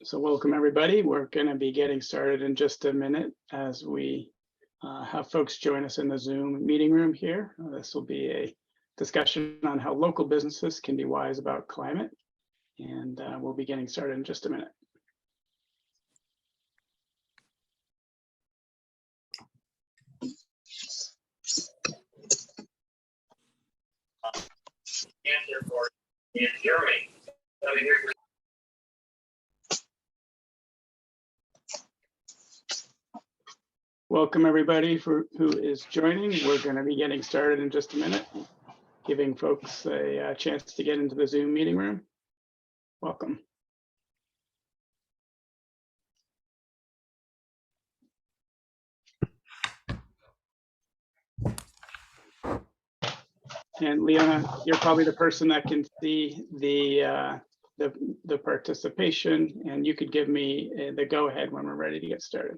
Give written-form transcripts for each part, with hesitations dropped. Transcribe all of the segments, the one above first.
So welcome everybody. We're going to be getting started in just a minute as we have folks join us in the Zoom meeting room here. This will be a discussion on how local businesses can be wise about climate, and we'll be getting started in just a minute. Can't hear me. Let me hear you. Welcome everybody who is joining. We're going to be getting started in just a minute, giving folks a chance to get into the Zoom meeting room. Welcome. And Leona, you're probably the person that can see the participation, and you could give me the go ahead when we're ready to get started.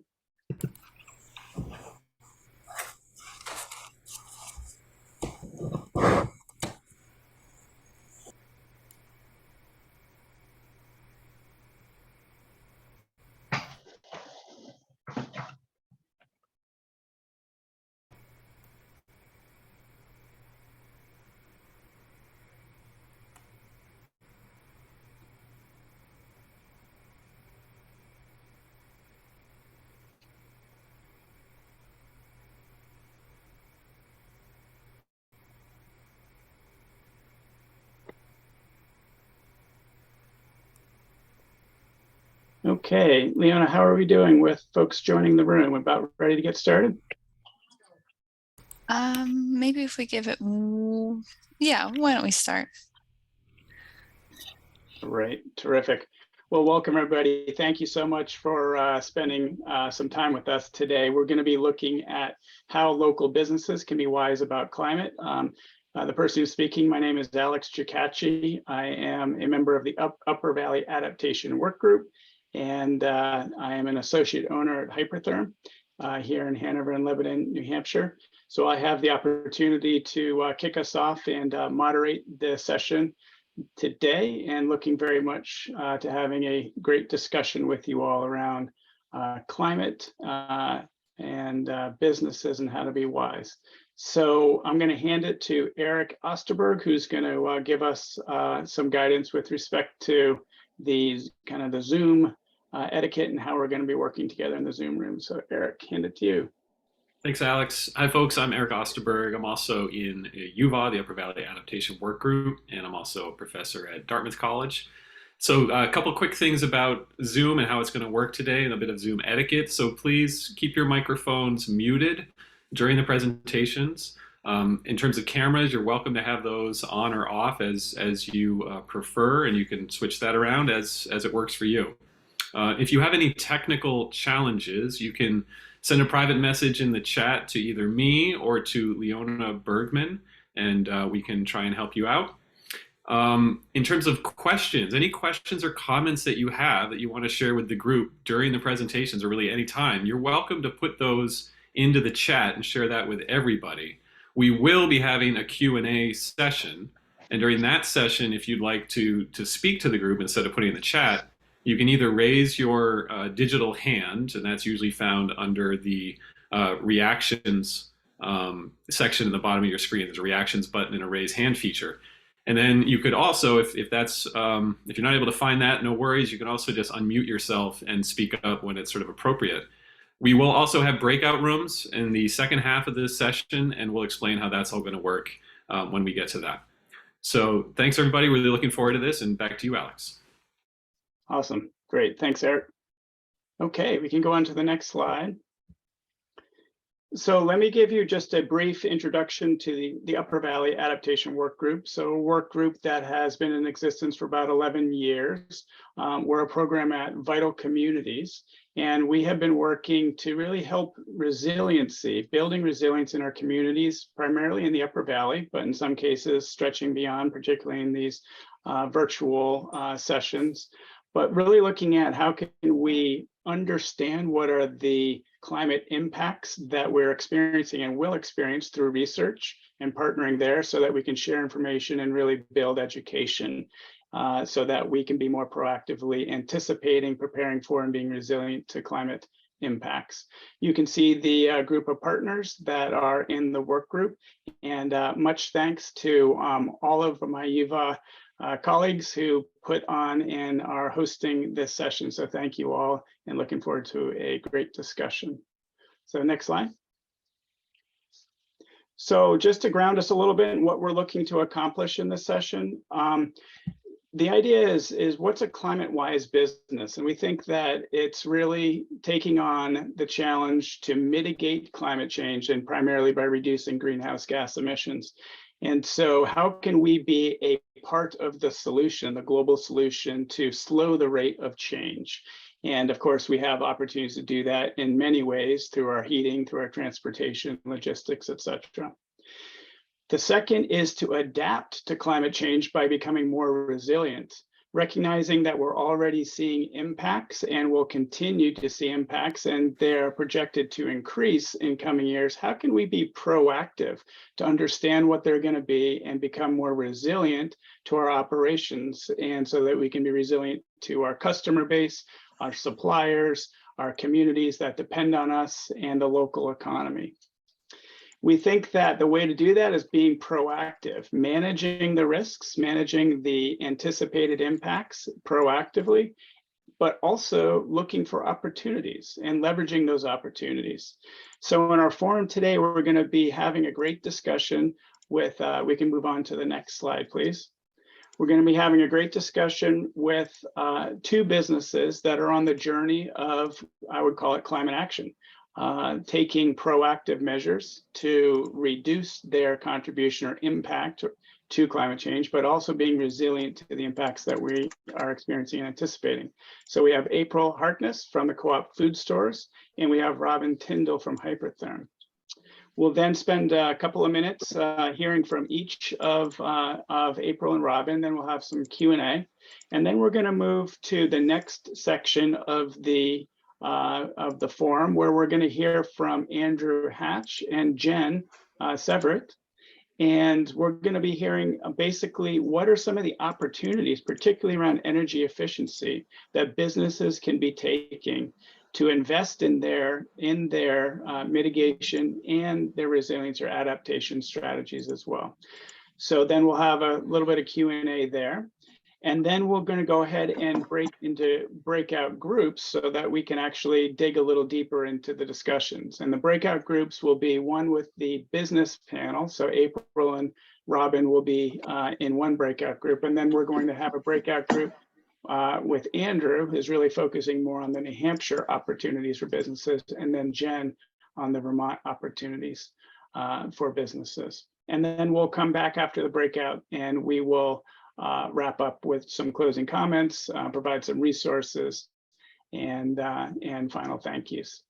Okay, Leona, how are we doing with folks joining the room? About ready to get started? Maybe if we give it, yeah, why don't we start? Right, terrific. Well, welcome everybody. Thank you so much for spending some time with us today. We're going to be looking at how local businesses can be wise about climate. The person who's speaking, my name is Alex Giacacci. I am a member of the Upper Valley Adaptation Workgroup, and I am an associate owner at Hypertherm here in Hanover and Lebanon, New Hampshire. So I have the opportunity to kick us off and moderate the session today, and looking very much to having a great discussion with you all around climate and businesses and how to be wise. So I'm going to hand it to Eric Osterberg, who's going to give us some guidance with respect to the kind of the Zoom etiquette and how we're going to be working together in the Zoom room. So Eric, hand it to you. Thanks, Alex. Hi, folks. I'm Eric Osterberg. I'm also in UVAW, the Upper Valley Adaptation Workgroup, and I'm also a professor at Dartmouth College. So a couple quick things about Zoom and how it's going to work today and a bit of Zoom etiquette. So please keep your microphones muted during the presentations. In terms of cameras, you're welcome to have those on or off as you prefer, and you can switch that around as it works for you. If you have any technical challenges, you can send a private message in the chat to either me or to Leona Bergman, and we can try and help you out. In terms of questions, any questions or comments that you have that you want to share with the group during the presentations or really any time, you're welcome to put those into the chat and share that with everybody. We will be having a Q&A session, and during that session, if you'd like to speak to the group instead of putting in the chat, you can either raise your digital hand, and that's usually found under the reactions section in the bottom of your screen. There's a reactions button and a raise hand feature. And then you could also, if you're not able to find that, no worries. You can also just unmute yourself and speak up when it's sort of appropriate. We will also have breakout rooms in the second half of this session, and we'll explain how that's all going to work when we get to that. So thanks, everybody. Really looking forward to this, and back to you, Alex. Awesome. Great. Thanks, Eric. Okay, we can go on to the next slide. So let me give you just a brief introduction to the Upper Valley Adaptation Workgroup. So a work group that has been in existence for about 11 years. We're a program at Vital Communities, and we have been working to really help resiliency, building resilience in our communities, primarily in the Upper Valley, but in some cases stretching beyond, particularly in these virtual sessions. But really looking at how can we understand what are the climate impacts that we're experiencing and will experience through research and partnering there so that we can share information and really build education. so that we can be more proactively anticipating, preparing for, and being resilient to climate impacts. You can see the group of partners that are in the work group, and much thanks to all of my UVA colleagues who put on and are hosting this session. So thank you all, and looking forward to a great discussion. So next slide. So just to ground us a little bit in what we're looking to accomplish in this session, the idea is what's a climate-wise business? And we think that it's really taking on the challenge to mitigate climate change, and primarily by reducing greenhouse gas emissions. And so how can we be a part of the solution, the global solution, to slow the rate of change? And of course, we have opportunities to do that in many ways, through our heating, through our transportation, logistics, et cetera. The second is to adapt to climate change by becoming more resilient, recognizing that we're already seeing impacts and will continue to see impacts, and they're projected to increase in coming years. How can we be proactive to understand what they're going to be and become more resilient to our operations, and so that we can be resilient to our customer base, our suppliers, our communities that depend on us, and the local economy? We think that the way to do that is being proactive, managing the risks, managing the anticipated impacts proactively, but also looking for opportunities and leveraging those opportunities. So in our forum today, we're going to be having a great discussion with, we can move on to the next slide, please. We're going to be having a great discussion with two businesses that are on the journey of, I would call it, climate action. Taking proactive measures to reduce their contribution or impact to climate change, but also being resilient to the impacts that we are experiencing and anticipating. So we have April Harkness from the Co-op Food Stores, and we have Robin Tyndall from Hypertherm. We'll then spend a couple of minutes hearing from each of April and Robin, then we'll have some Q&A, and then we're going to move to the next section of the forum, where we're going to hear from Andrew Hatch and Jen Severitt. And we're going to be hearing basically what are some of the opportunities, particularly around energy efficiency, that businesses can be taking to invest in their mitigation and their resilience or adaptation strategies as well. So then we'll have a little bit of Q&A there. And then we're going to go ahead and break into breakout groups so that we can actually dig a little deeper into the discussions. And the breakout groups will be one with the business panel. So April and Robin will be in one breakout group. And then we're going to have a breakout group with Andrew, who's really focusing more on the New Hampshire opportunities for businesses, and then Jen on the Vermont opportunities for businesses. And then we'll come back after the breakout, and we will wrap up with some closing comments, provide some resources, and final thank yous.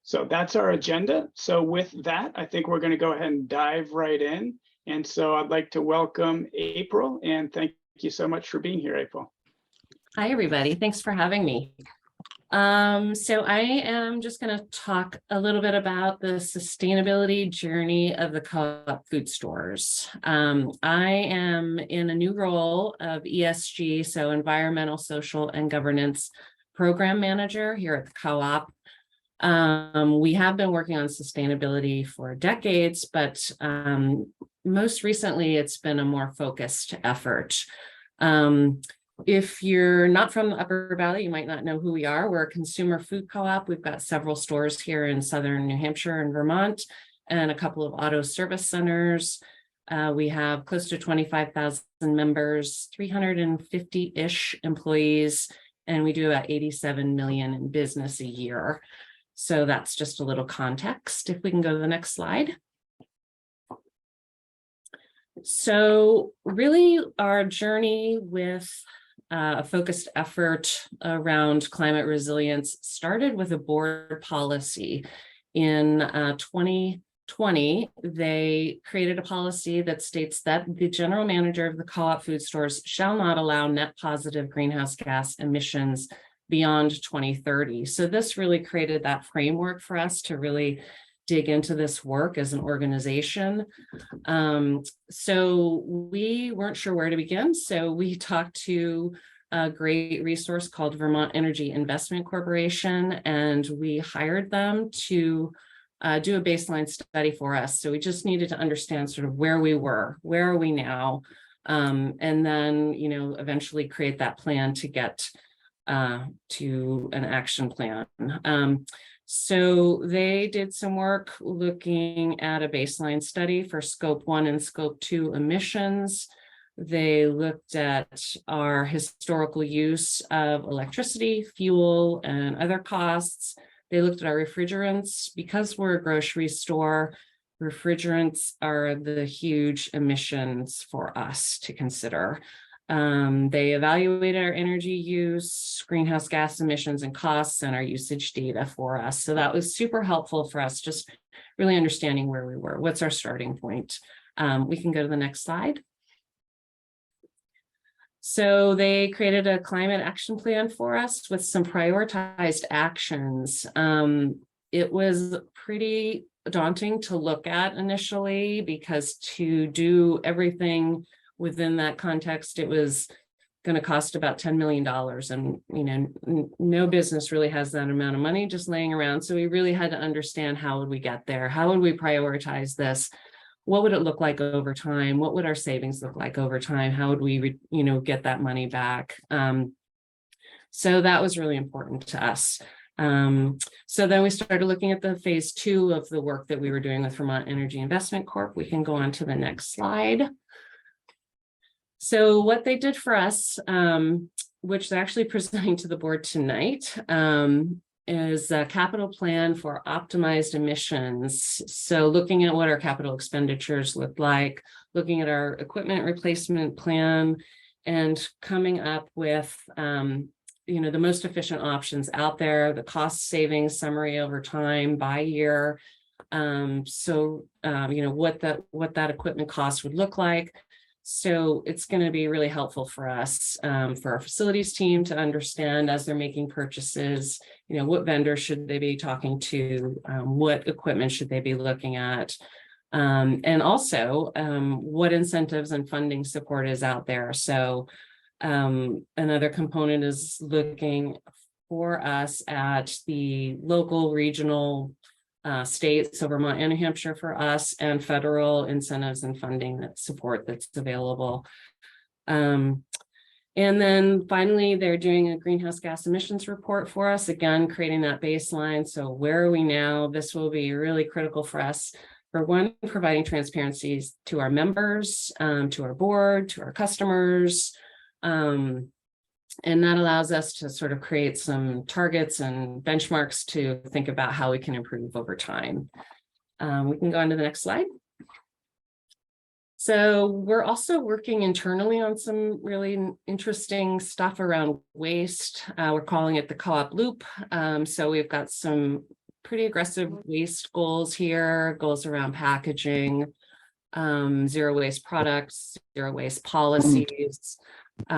So that's our agenda. So with that, I think we're going to go ahead and dive right in. And so I'd like to welcome April, and thank you so much for being here, April. Hi, everybody. Thanks for having me. So I am just going to talk a little bit about the sustainability journey of the Co-op Food Stores. I am in a new role of ESG, so Environmental, Social, and Governance Program Manager here at the Co-op. We have been working on sustainability for decades, but most recently it's been a more focused effort. If you're not from the Upper Valley, you might not know who we are. We're a consumer food co-op. We've got several stores here in southern New Hampshire and Vermont, and a couple of auto service centers. We have close to 25,000 members, 350-ish employees, and we do about 87 million in business a year. So that's just a little context. If we can go to the next slide. So really our journey with a focused effort around climate resilience started with a board policy. In 2020, they created a policy that states that the general manager of the Co-op Food Stores shall not allow net positive greenhouse gas emissions beyond 2030. So this really created that framework for us to really dig into this work as an organization. So we weren't sure where to begin. So we talked to a great resource called Vermont Energy Investment Corporation, and we hired them to do a baseline study for us. So we just needed to understand sort of where we were, where are we now, and then, eventually create that plan to get to an action plan. So they did some work looking at a baseline study for scope 1 and scope 2 emissions. They looked at our historical use of electricity, fuel, and other costs. They looked at our refrigerants. Because we're a grocery store, refrigerants are the huge emissions for us to consider. They evaluated our energy use, greenhouse gas emissions and costs, and our usage data for us. So that was super helpful for us, just really understanding where we were. What's our starting point? We can go to the next slide. So they created a climate action plan for us with some prioritized actions. It was pretty daunting to look at initially, because to do everything within that context, it was going to cost about $10 million. And, no business really has that amount of money just laying around. So we really had to understand, how would we get there? How would we prioritize this? What would it look like over time? What would our savings look like over time? How would we, get that money back? So that was really important to us. So then we started looking at the phase 2 of the work that we were doing with Vermont Energy Investment Corp. We can go on to the next slide. So what they did for us, which they're actually presenting to the board tonight, is a capital plan for optimized emissions. So looking at what our capital expenditures look like, looking at our equipment replacement plan, and coming up with the most efficient options out there, the cost savings summary over time by year. What that equipment cost would look like. So it's going to be really helpful for us, for our facilities team to understand, as they're making purchases, what vendors should they be talking to, what equipment should they be looking at, and also what incentives and funding support is out there. So another component is looking for us at the local, regional, states, so Vermont and New Hampshire for us, and federal incentives and funding that support that's available. And then finally, they're doing a greenhouse gas emissions report for us, again, creating that baseline. So where are we now? This will be really critical for us. For one, providing transparency to our members, to our board, to our customers. And that allows us to sort of create some targets and benchmarks to think about how we can improve over time. We can go on to the next slide. So we're also working internally on some really interesting stuff around waste. We're calling it the co-op loop. So we've got some pretty aggressive waste goals here, goals around packaging, zero waste products, zero waste policies.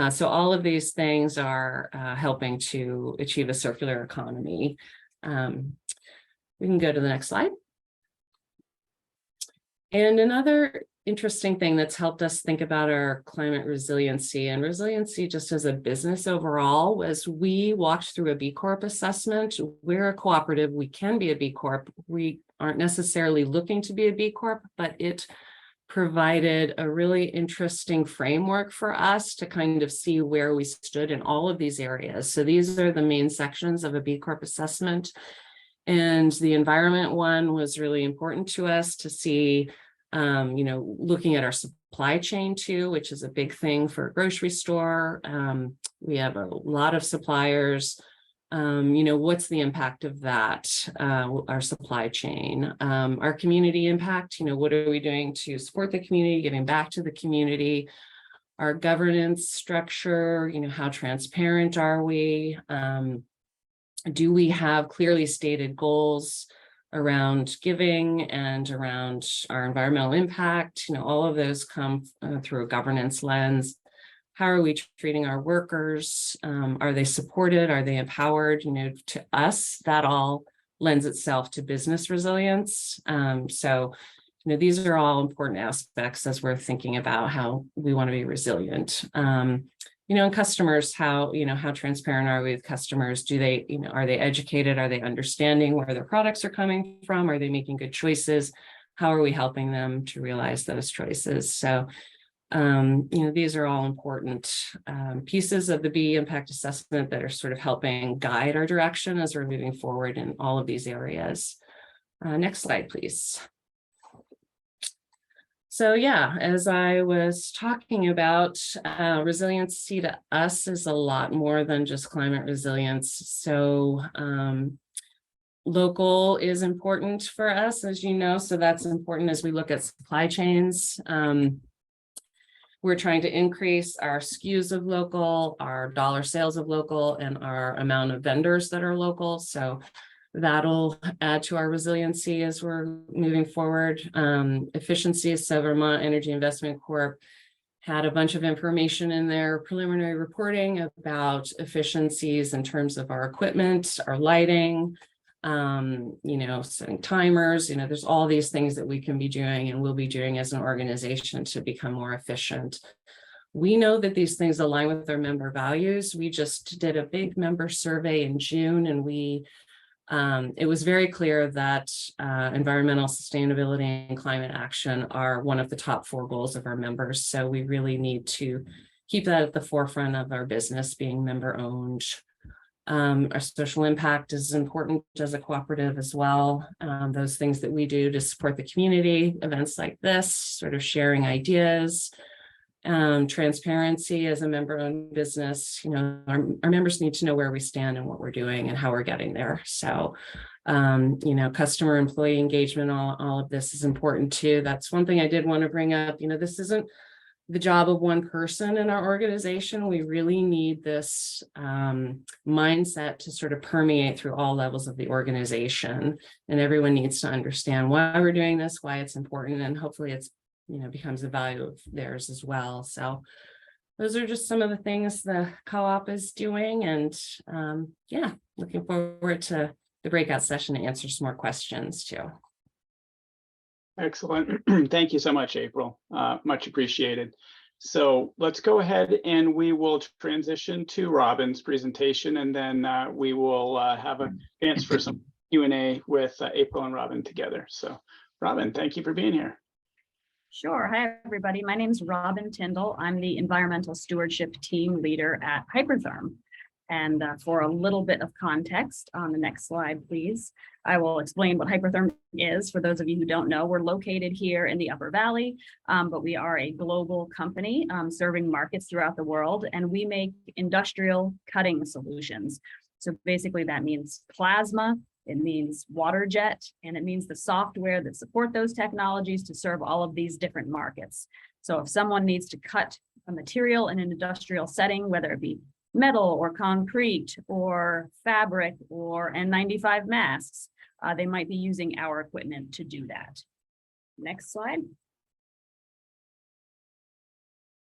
So all of these things are helping to achieve a circular economy. We can go to the next slide. And another interesting thing that's helped us think about our climate resiliency and resiliency just as a business overall was we walked through a B Corp assessment. We're a cooperative. We can be a B Corp. We aren't necessarily looking to be a B Corp, but it provided a really interesting framework for us to kind of see where we stood in all of these areas. So these are the main sections of a B Corp assessment. And the environment one was really important to us to see, looking at our supply chain too, which is a big thing for a grocery store. We have a lot of suppliers. What's the impact of that, our supply chain, our community impact, what are we doing to support the community, giving back to the community, our governance structure, how transparent are we? Do we have clearly stated goals around giving and around our environmental impact? All of those come through a governance lens. How are we treating our workers? Are they supported? Are they empowered? To us, that all lends itself to business resilience. So, these are all important aspects as we're thinking about how we want to be resilient. And customers, how transparent are we with customers? Do they, are they educated? Are they understanding where their products are coming from? Are they making good choices? How are we helping them to realize those choices? So, these are all important pieces of the BE impact assessment that are sort of helping guide our direction as we're moving forward in all of these areas. Next slide, please. So yeah, as I was talking about, resiliency to us is a lot more than just climate resilience. So local is important for us, as you know, so that's important as we look at supply chains. We're trying to increase our SKUs of local, our dollar sales of local, and our amount of vendors that are local. So that'll add to our resiliency as we're moving forward. Efficiencies, so Vermont Energy Investment Corp had a bunch of information in their preliminary reporting about efficiencies in terms of our equipment, our lighting, setting timers. There's all these things that we can be doing and will be doing as an organization to become more efficient. We know that these things align with our member values. We just did a big member survey in June, and it was very clear that environmental sustainability and climate action are one of the top 4 goals of our members. So we really need to keep that at the forefront of our business, being member owned. Our social impact is important as a cooperative as well. Those things that we do to support the community, events like this, sort of sharing ideas, transparency as a member-owned business. Our members need to know where we stand and what we're doing and how we're getting there. So, customer employee engagement, all of this is important too. That's one thing I did want to bring up. This isn't the job of one person in our organization. We really need this mindset to sort of permeate through all levels of the organization, and everyone needs to understand why we're doing this, why it's important, and hopefully it's becomes a value of theirs as well. So those are just some of the things the co-op is doing, and looking forward to the breakout session to answer some more questions too. Excellent. Thank you so much, April. Much appreciated. So let's go ahead and we will transition to Robin's presentation, and then we will have a chance for some Q&A with April and Robin together. So Robin, thank you for being here. Sure. Hi, everybody. My name is Robin Tyndall. I'm the environmental stewardship team leader at Hypertherm. And for a little bit of context on the next slide, please, I will explain what Hypertherm is. For those of you who don't know, we're located here in the Upper Valley, but we are a global company serving markets throughout the world, and we make industrial cutting solutions. So basically that means plasma, it means water jet, and it means the software that support those technologies to serve all of these different markets. So if someone needs to cut a material in an industrial setting, whether it be metal or concrete or fabric or N95 masks, they might be using our equipment to do that. Next slide.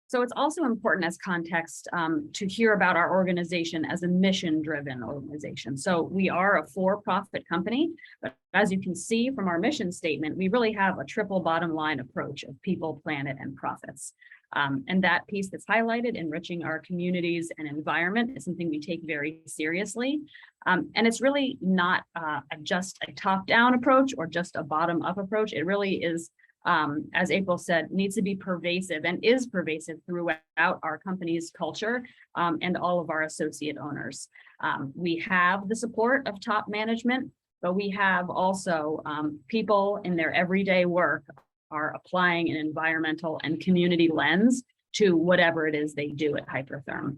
So it's also important as context to hear about our organization as a mission-driven organization. So we are a for-profit company, but as you can see from our mission statement, we really have a triple bottom line approach of people, planet, and profits. And that piece that's highlighted, enriching our communities and environment, is something we take very seriously. And it's really not just a top-down approach or just a bottom-up approach. It really is, as April said, needs to be pervasive and is pervasive throughout our company's culture and all of our associate owners. We have the support of top management, but we have also people in their everyday work are applying an environmental and community lens to whatever it is they do at Hypertherm.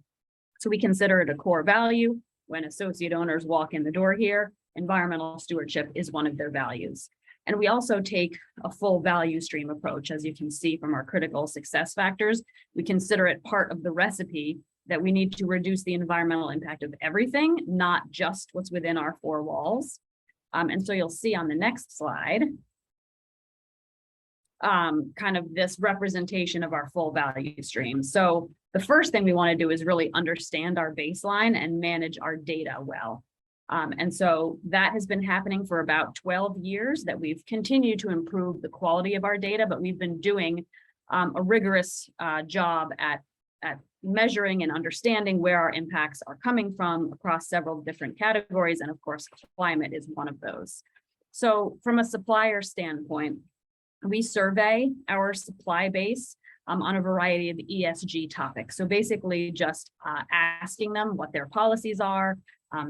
So we consider it a core value. When associate owners walk in the door here, environmental stewardship is one of their values. And we also take a full value stream approach. As you can see from our critical success factors, we consider it part of the recipe that we need to reduce the environmental impact of everything, not just what's within our 4 walls. And so you'll see on the next slide, kind of this representation of our full value stream. So the first thing we want to do is really understand our baseline and manage our data well. And so that has been happening for about 12 years, that we've continued to improve the quality of our data, but we've been doing a rigorous job at measuring and understanding where our impacts are coming from across several different categories. And of course, climate is one of those. So from a supplier standpoint, we survey our supply base on a variety of ESG topics. So basically just asking them what their policies are,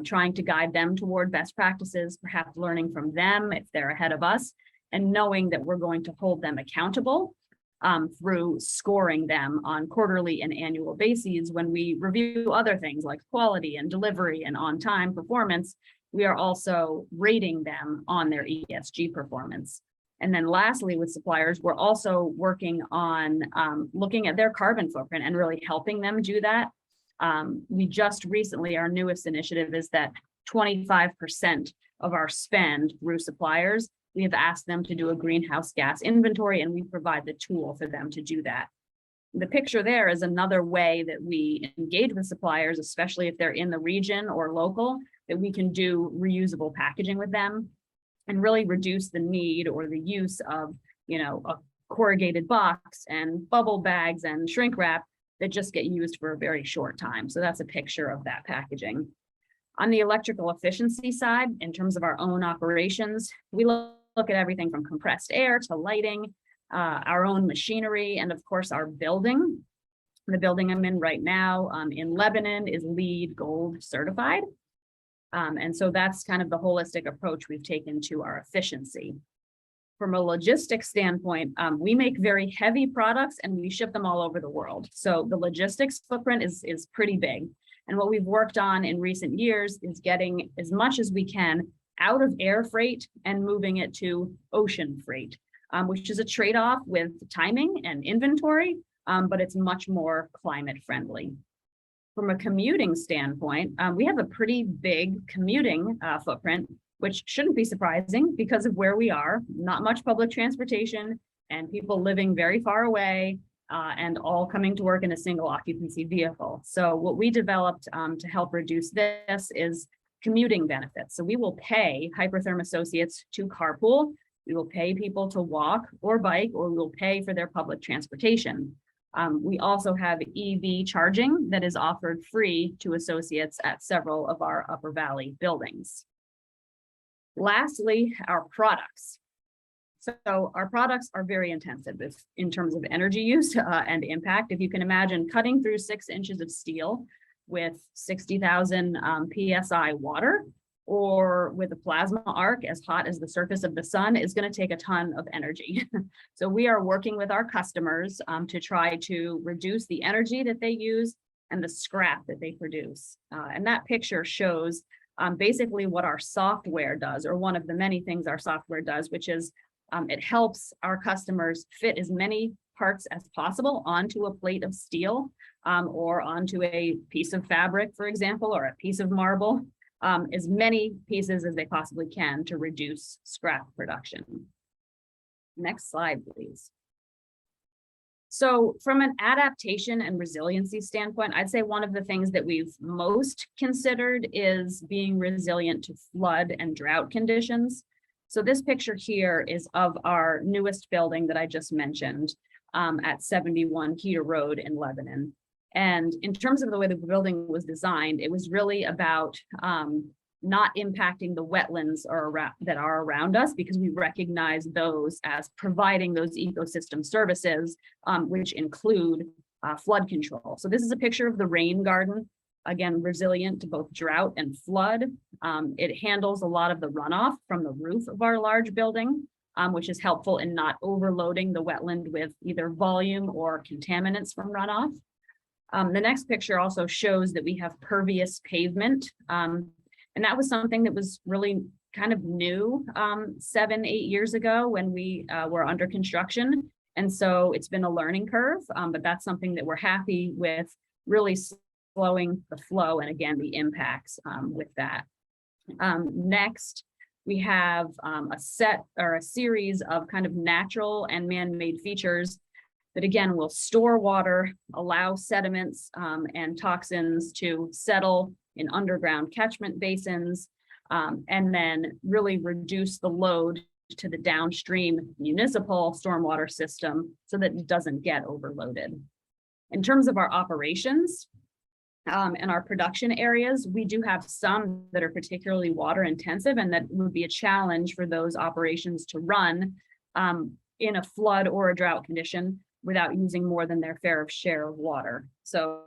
trying to guide them toward best practices, perhaps learning from them if they're ahead of us, and knowing that we're going to hold them accountable through scoring them on quarterly and annual bases. When we review other things like quality and delivery and on-time performance, we are also rating them on their ESG performance. And then lastly, with suppliers, we're also working on looking at their carbon footprint and really helping them do that. We just recently, our newest initiative is that 25% of our spend through suppliers, we have asked them to do a greenhouse gas inventory, and we provide the tool for them to do that. The picture there is another way that we engage with suppliers, especially if they're in the region or local, that we can do reusable packaging with them and really reduce the need or the use of, a corrugated box and bubble bags and shrink wrap that just get used for a very short time. So that's a picture of that packaging. On the electrical efficiency side, in terms of our own operations, we look at everything from compressed air to lighting, our own machinery, and of course our building. The building I'm in right now in Lebanon is LEED Gold certified. And so that's kind of the holistic approach we've taken to our efficiency. From a logistics standpoint, we make very heavy products and we ship them all over the world. So the logistics footprint is pretty big. And what we've worked on in recent years is getting as much as we can out of air freight and moving it to ocean freight, which is a trade-off with timing and inventory, but it's much more climate friendly. From a commuting standpoint, we have a pretty big commuting footprint, which shouldn't be surprising because of where we are, not much public transportation and people living very far away and all coming to work in a single occupancy vehicle. So what we developed to help reduce this is commuting benefits. So we will pay Hypertherm associates to carpool, we will pay people to walk or bike, or we will pay for their public transportation. We also have EV charging that is offered free to associates at several of our Upper Valley buildings. Lastly, our products. So our products are very intensive in terms of energy use and impact. If you can imagine cutting through 6 inches of steel with 60,000 PSI water, or with a plasma arc as hot as the surface of the sun, is going to take a ton of energy. So we are working with our customers to try to reduce the energy that they use and the scrap that they produce. And that picture shows basically what our software does, or one of the many things our software does, which is it helps our customers fit as many parts as possible onto a plate of steel or onto a piece of fabric, for example, or a piece of marble, as many pieces as they possibly can to reduce scrap production. Next slide, please. So from an adaptation and resiliency standpoint, I'd say one of the things that we've most considered is being resilient to flood and drought conditions. So this picture here is of our newest building that I just mentioned at 71 Heater Road in Lebanon. And in terms of the way the building was designed, it was really about not impacting the wetlands that are around us, because we recognize those as providing those ecosystem services, which include flood control. So this is a picture of the rain garden, again, resilient to both drought and flood. It handles a lot of the runoff from the roof of our large building, which is helpful in not overloading the wetland with either volume or contaminants from runoff. The next picture also shows that we have pervious pavement. And that was something that was really kind of new 7-8 years ago when we were under construction. And so it's been a learning curve, but that's something that we're happy with, really slowing the flow and again, the impacts with that. Next, we have a series of kind of natural and man-made features that again will store water, allow sediments and toxins to settle in underground catchment basins, and then really reduce the load to the downstream municipal stormwater system so that it doesn't get overloaded. In terms of our operations, and our production areas, we do have some that are particularly water intensive, and that would be a challenge for those operations to run in a flood or a drought condition without using more than their fair share of water. So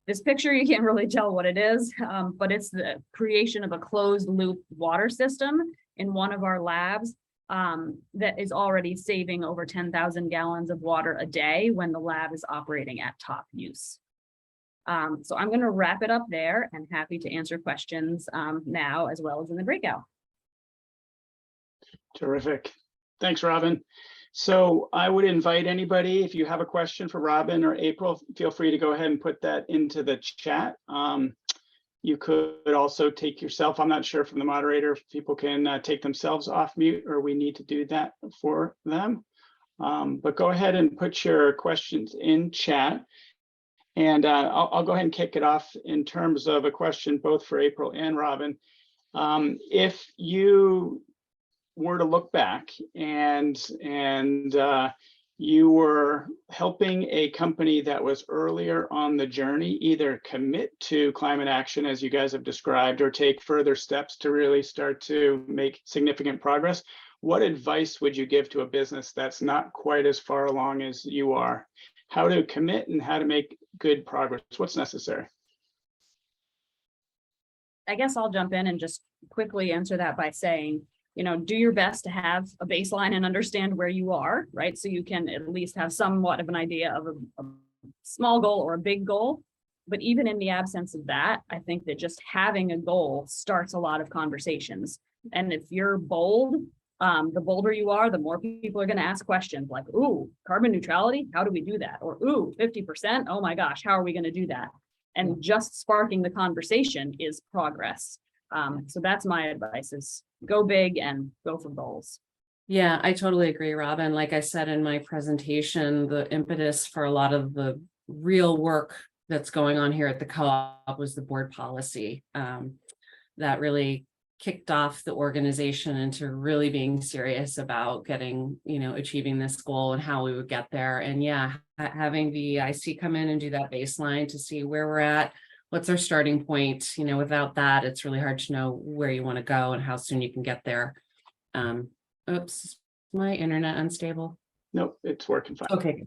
this picture, you can't really tell what it is, but it's the creation of a closed loop water system in one of our labs that is already saving over 10,000 gallons of water a day when the lab is operating at top use. So I'm going to wrap it up there and happy to answer questions now as well as in the breakout. Terrific. Thanks, Robin. So I would invite anybody, if you have a question for Robin or April, feel free to go ahead and put that into the chat. You could also take yourself, I'm not sure from the moderator if people can take themselves off mute or we need to do that for them. But go ahead and put your questions in chat. And I'll go ahead and kick it off in terms of a question both for April and Robin. If you were to look back and you were helping a company that was earlier on the journey, either commit to climate action as you guys have described, or take further steps to really start to make significant progress, what advice would you give to a business that's not quite as far along as you are? How to commit and how to make good progress? What's necessary? I guess I'll jump in and just quickly answer that by saying, do your best to have a baseline and understand where you are, right? So you can at least have somewhat of an idea of a small goal or a big goal. But even in the absence of that, I think that just having a goal starts a lot of conversations. And if you're bold, the bolder you are, the more people are going to ask questions like, ooh, carbon neutrality, how do we do that? Or, ooh, 50%, oh my gosh, how are we going to do that? And just sparking the conversation is progress. So that's my advice, is go big and go for goals. Yeah, I totally agree, Robin. Like I said in my presentation, the impetus for a lot of the real work that's going on here at the co-op was the board policy that really kicked off the organization into really being serious about getting, achieving this goal and how we would get there. And yeah, having the IC come in and do that baseline to see where we're at, what's our starting point. Without that, it's really hard to know where you want to go and how soon you can get there. Oops, my internet unstable. Nope, it's working fine. Okay.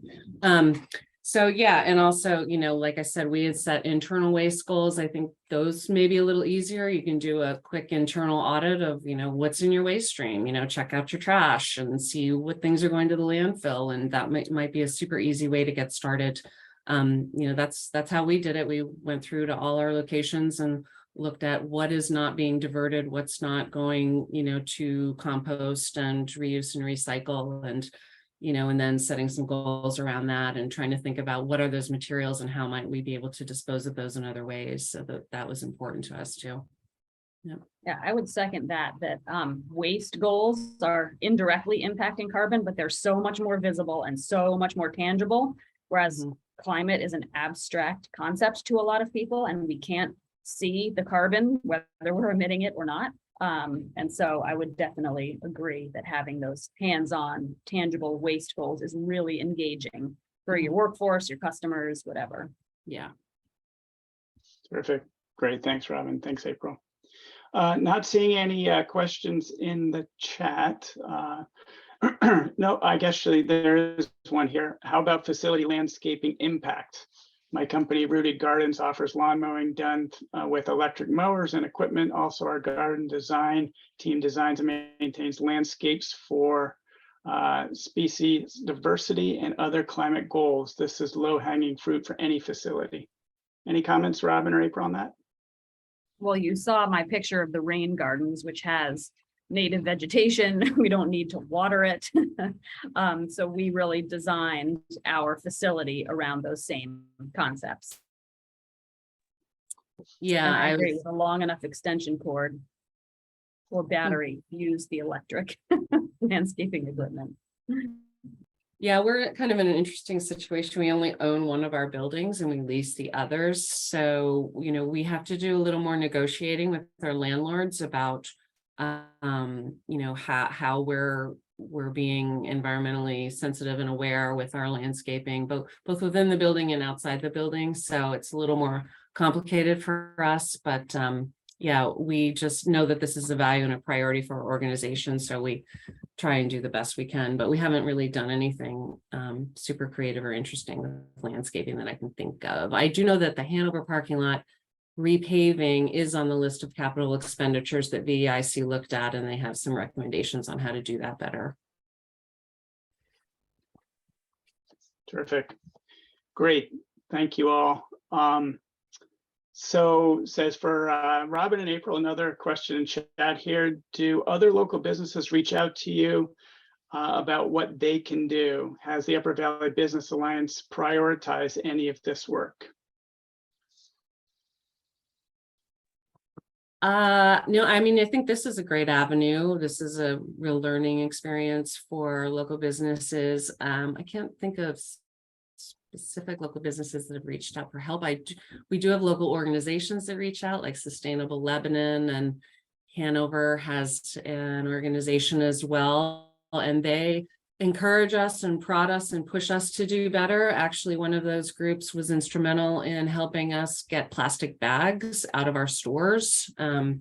So yeah, and also, like I said, we had set internal waste goals. I think those may be a little easier. You can do a quick internal audit of, what's in your waste stream, check out your trash and see what things are going to the landfill. And that might be a super easy way to get started. That's how we did it. We went through to all our locations and looked at what is not being diverted, what's not going, to compost and reuse and recycle, and and then setting some goals around that and trying to think about what are those materials and how might we be able to dispose of those in other ways. So that was important to us too. Yeah, I would second that waste goals are indirectly impacting carbon, but they're so much more visible and so much more tangible. Whereas climate is an abstract concept to a lot of people, and we can't see the carbon, whether we're emitting it or not. And so I would definitely agree that having those hands-on tangible waste goals is really engaging for your workforce, your customers, whatever. Yeah. Terrific. Great. Thanks, Robin. Thanks, April. Not seeing any questions in the chat. No, I guess actually there is one here. How about facility landscaping impact? My company, Rooted Gardens, offers lawn mowing done with electric mowers and equipment. Also, our garden design team designs and maintains landscapes for species diversity and other climate goals. This is low-hanging fruit for any facility. Any comments, Robin or April, on that? Well, you saw my picture of the rain gardens, which has native vegetation. We don't need to water it. So we really designed our facility around those same concepts. Yeah, and I agree with a long enough extension cord or battery, use the electric landscaping equipment. Yeah, we're kind of in an interesting situation. We only own one of our buildings and we lease the others. So, we have to do a little more negotiating with our landlords about, how we're being environmentally sensitive and aware with our landscaping, both within the building and outside the building. So it's a little more complicated for us, but yeah, we just know that this is a value and a priority for our organization. So we try and do the best we can, but we haven't really done anything super creative or interesting with landscaping that I can think of. I do know that the Hanover parking lot repaving is on the list of capital expenditures that VEIC looked at, and they have some recommendations on how to do that better. Terrific. Great. Thank you all. So says for Robin and April, another question in chat here. Do other local businesses reach out to you about what they can do? Has the Upper Valley Business Alliance prioritized any of this work? No, I mean, I think this is a great avenue. This is a real learning experience for local businesses. I can't think of specific local businesses that have reached out for help. We do have local organizations that reach out, like Sustainable Lebanon, and Hanover has an organization as well, and they encourage us and prod us and push us to do better. Actually, one of those groups was instrumental in helping us get plastic bags out of our stores. There's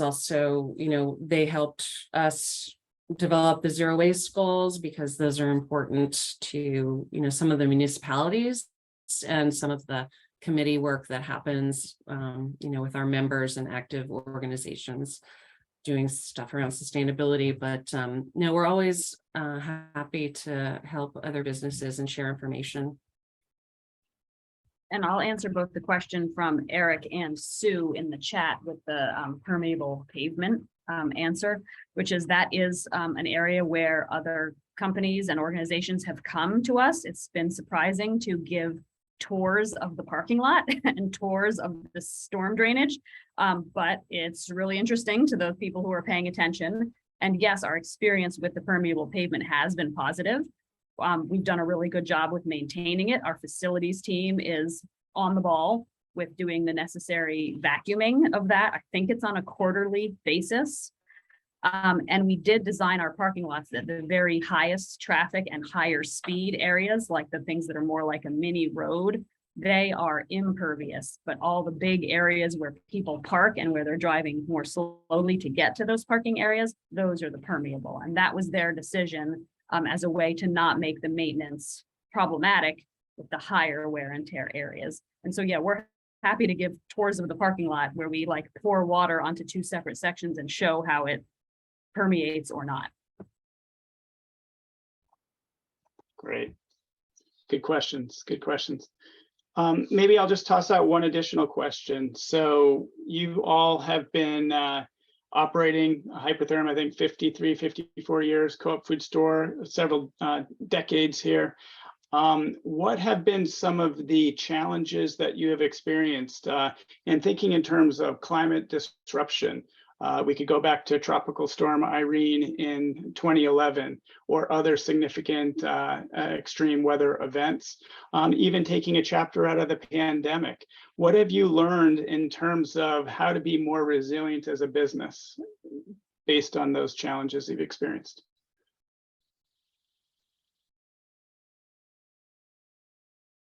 also, they helped us develop the zero waste goals, because those are important to, some of the municipalities and some of the committee work that happens, with our members and active organizations doing stuff around sustainability. But no, we're always happy to help other businesses and share information. And I'll answer both the question from Eric and Sue in the chat with the permeable pavement answer, which is that is an area where other companies and organizations have come to us. It's been surprising to give tours of the parking lot and tours of the storm drainage. But it's really interesting to those people who are paying attention. And yes, our experience with the permeable pavement has been positive. We've done a really good job with maintaining it. Our facilities team is on the ball with doing the necessary vacuuming of that. I think it's on a quarterly basis. And we did design our parking lots at the very highest traffic and higher speed areas, like the things that are more like a mini road. They are impervious, but all the big areas where people park and where they're driving more slowly to get to those parking areas, those are the permeable. And that was their decision as a way to not make the maintenance problematic with the higher wear and tear areas. And so, yeah, we're happy to give tours of the parking lot where we like pour water onto two separate sections and show how it permeates or not. Great. Good questions. Good questions. Maybe I'll just toss out one additional question. So you all have been operating Hypertherm, I think 53, 54 years, co-op food store, several decades here. What have been some of the challenges that you have experienced and thinking in terms of climate disruption? We could go back to Tropical Storm Irene in 2011 or other significant extreme weather events, even taking a chapter out of the pandemic. What have you learned in terms of how to be more resilient as a business based on those challenges you've experienced?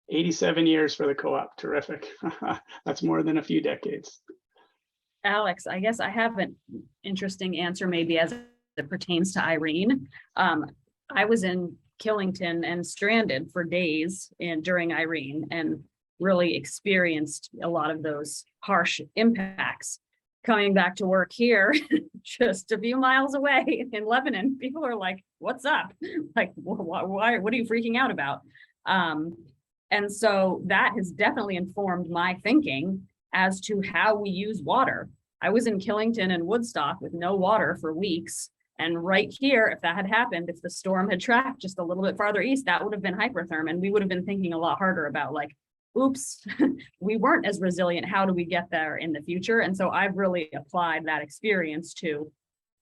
"87 years for the co-op, terrific." That's more than a few decades. Alex, I guess I have an interesting answer maybe as it pertains to Irene. I was in Killington and stranded for days during Irene and really experienced a lot of those harsh impacts. Coming back to work here, just a few miles away in Lebanon, people are like, "What's up? Like, why? What are you freaking out about?" And so that has definitely informed my thinking as to how we use water. I was in Killington and Woodstock with no water for weeks. And right here, if that had happened, if the storm had tracked just a little bit farther east, that would have been hypertherm. And we would have been thinking a lot harder about like, oops, we weren't as resilient. How do we get there in the future? And so I've really applied that experience to,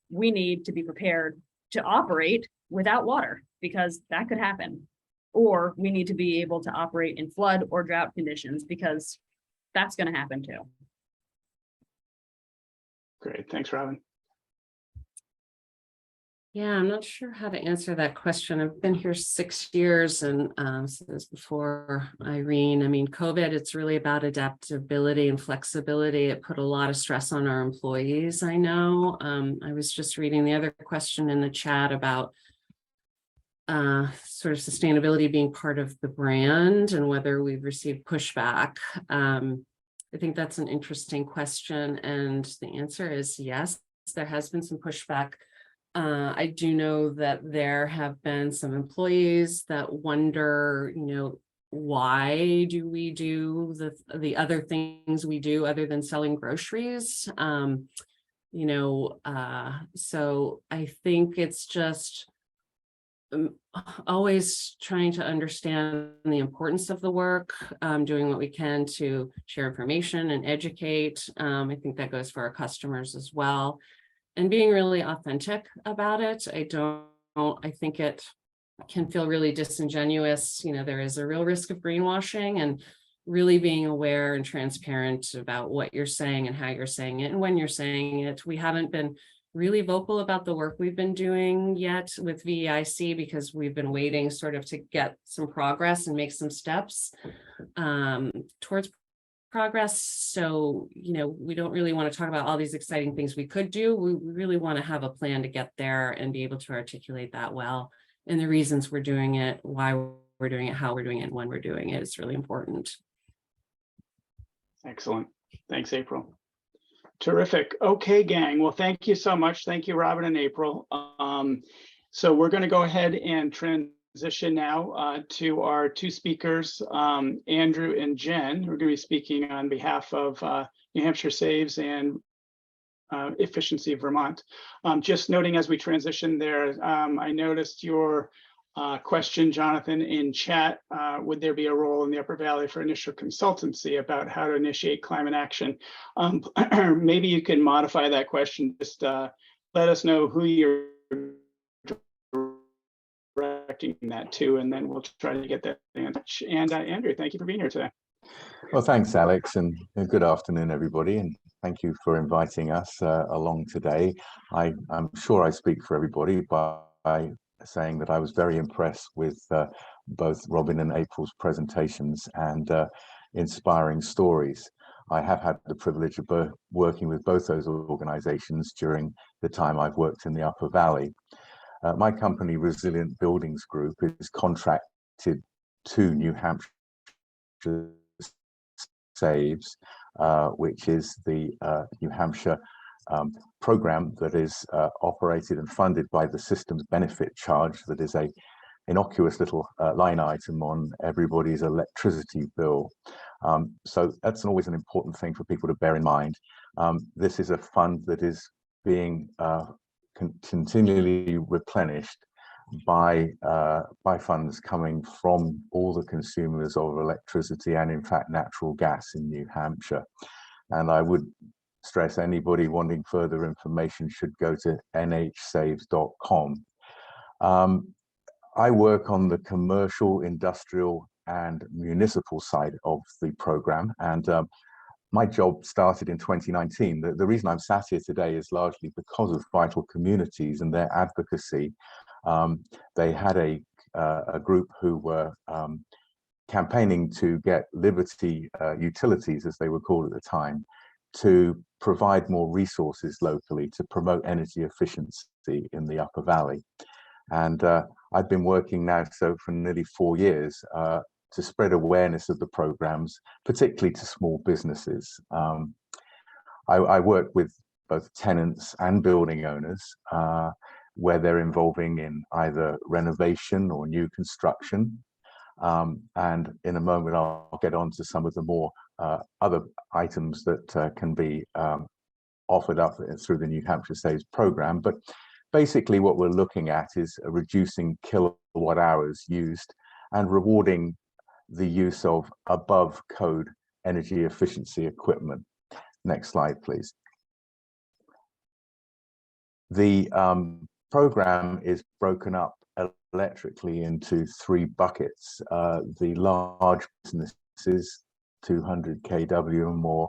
we need to be prepared to operate without water, because that could happen. Or we need to be able to operate in flood or drought conditions, because that's going to happen too. Great, thanks, Robin. Yeah, I'm not sure how to answer that question. I've been here 6 years, and so this was before Irene. I mean, COVID, it's really about adaptability and flexibility. It put a lot of stress on our employees, I know. I was just reading the other question in the chat about sort of sustainability being part of the brand and whether we've received pushback. I think that's an interesting question, and the answer is yes, there has been some pushback. I do know that there have been some employees that wonder, why do we do the other things we do other than selling groceries? So I think it's just always trying to understand the importance of the work, doing what we can to share information and educate. I think that goes for our customers as well. And being really authentic about it. I think it can feel really disingenuous. There is a real risk of greenwashing, and really being aware and transparent about what you're saying and how you're saying it and when you're saying it. We haven't been really vocal about the work we've been doing yet with VEIC, because we've been waiting sort of to get some progress and make some steps towards progress. So, we don't really want to talk about all these exciting things we could do. We really want to have a plan to get there and be able to articulate that well. And the reasons we're doing it, why we're doing it, how we're doing it, and when we're doing it is really important. Excellent. Thanks, April. Terrific. Okay, gang. Well, thank you so much. Thank you, Robin and April. So we're going to go ahead and transition now to our two speakers, Andrew and Jen, who are going to be speaking on behalf of New Hampshire Saves and Efficiency Vermont. Just noting as we transition there, I noticed your question, Jonathan, in chat. Would there be a role in the Upper Valley for initial consultancy about how to initiate climate action? Maybe you can modify that question. Just let us know who you're directing that to, and then we'll try to get that in touch. And Andrew, thank you for being here today. Well, thanks, Alex, and good afternoon, everybody, and thank you for inviting us along today. I'm sure I speak for everybody by saying that I was very impressed with both Robin and April's presentations and inspiring stories. I have had the privilege of working with both those organizations during the time I've worked in the Upper Valley. My company, Resilient Buildings Group, is contracted to New Hampshire Saves, which is the New Hampshire program that is operated and funded by the Systems Benefit Charge, that is a innocuous little line item on everybody's electricity bill. So that's always an important thing for people to bear in mind. This is a fund that is being continually replenished by funds coming from all the consumers of electricity and, in fact, natural gas in New Hampshire. And I would stress anybody wanting further information should go to nhsaves.com. I work on the commercial, industrial, and municipal side of the program, and my job started in 2019. The reason I'm sat here today is largely because of Vital Communities and their advocacy. They had a group who were campaigning to get Liberty Utilities, as they were called at the time, to provide more resources locally to promote energy efficiency in the Upper Valley. And I've been working now for nearly 4 years to spread awareness of the programs, particularly to small businesses. I work with both tenants and building owners, where they're involving in either renovation or new construction. And in a moment, I'll get on to some of the more other items that can be offered up through the New Hampshire Saves program. But basically what we're looking at is reducing kilowatt hours used and rewarding the use of above code energy efficiency equipment. Next slide, please. The program is broken up electrically into 3 buckets. The large businesses, 200 kW or more,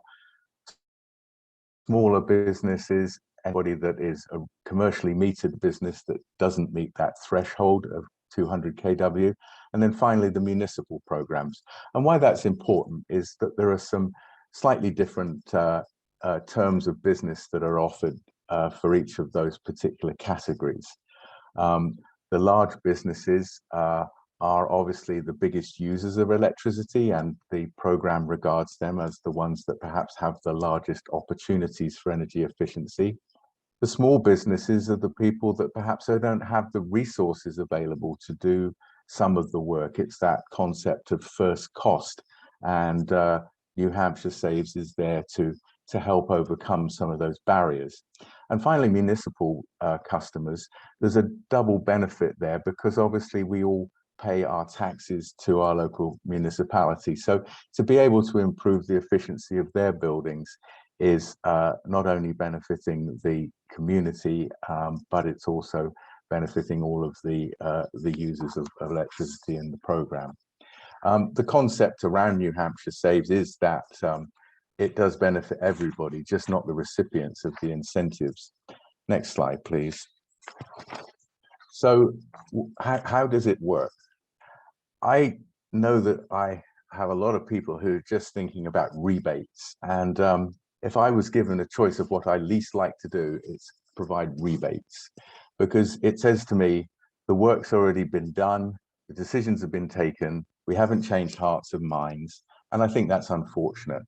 smaller businesses, anybody that is a commercially metered business that doesn't meet that threshold of 200 kW, and then finally the municipal programs. And why that's important is that there are some slightly different terms of business that are offered for each of those particular categories. The large businesses are obviously the biggest users of electricity, and the program regards them as the ones that perhaps have the largest opportunities for energy efficiency. The small businesses are the people that perhaps they don't have the resources available to do some of the work. It's that concept of first cost, and New Hampshire Saves is there to help overcome some of those barriers. And finally, municipal customers, there's a double benefit there, because obviously we all pay our taxes to our local municipality. So to be able to improve the efficiency of their buildings is not only benefiting the community, but it's also benefiting all of the users of electricity in the program. The concept around New Hampshire Saves is that it does benefit everybody, just not the recipients of the incentives. Next slide, please. So how does it work? I know that I have a lot of people who are just thinking about rebates, and if I was given a choice of what I least like to do, it's provide rebates, because it says to me, the work's already been done, the decisions have been taken, we haven't changed hearts and minds, and I think that's unfortunate.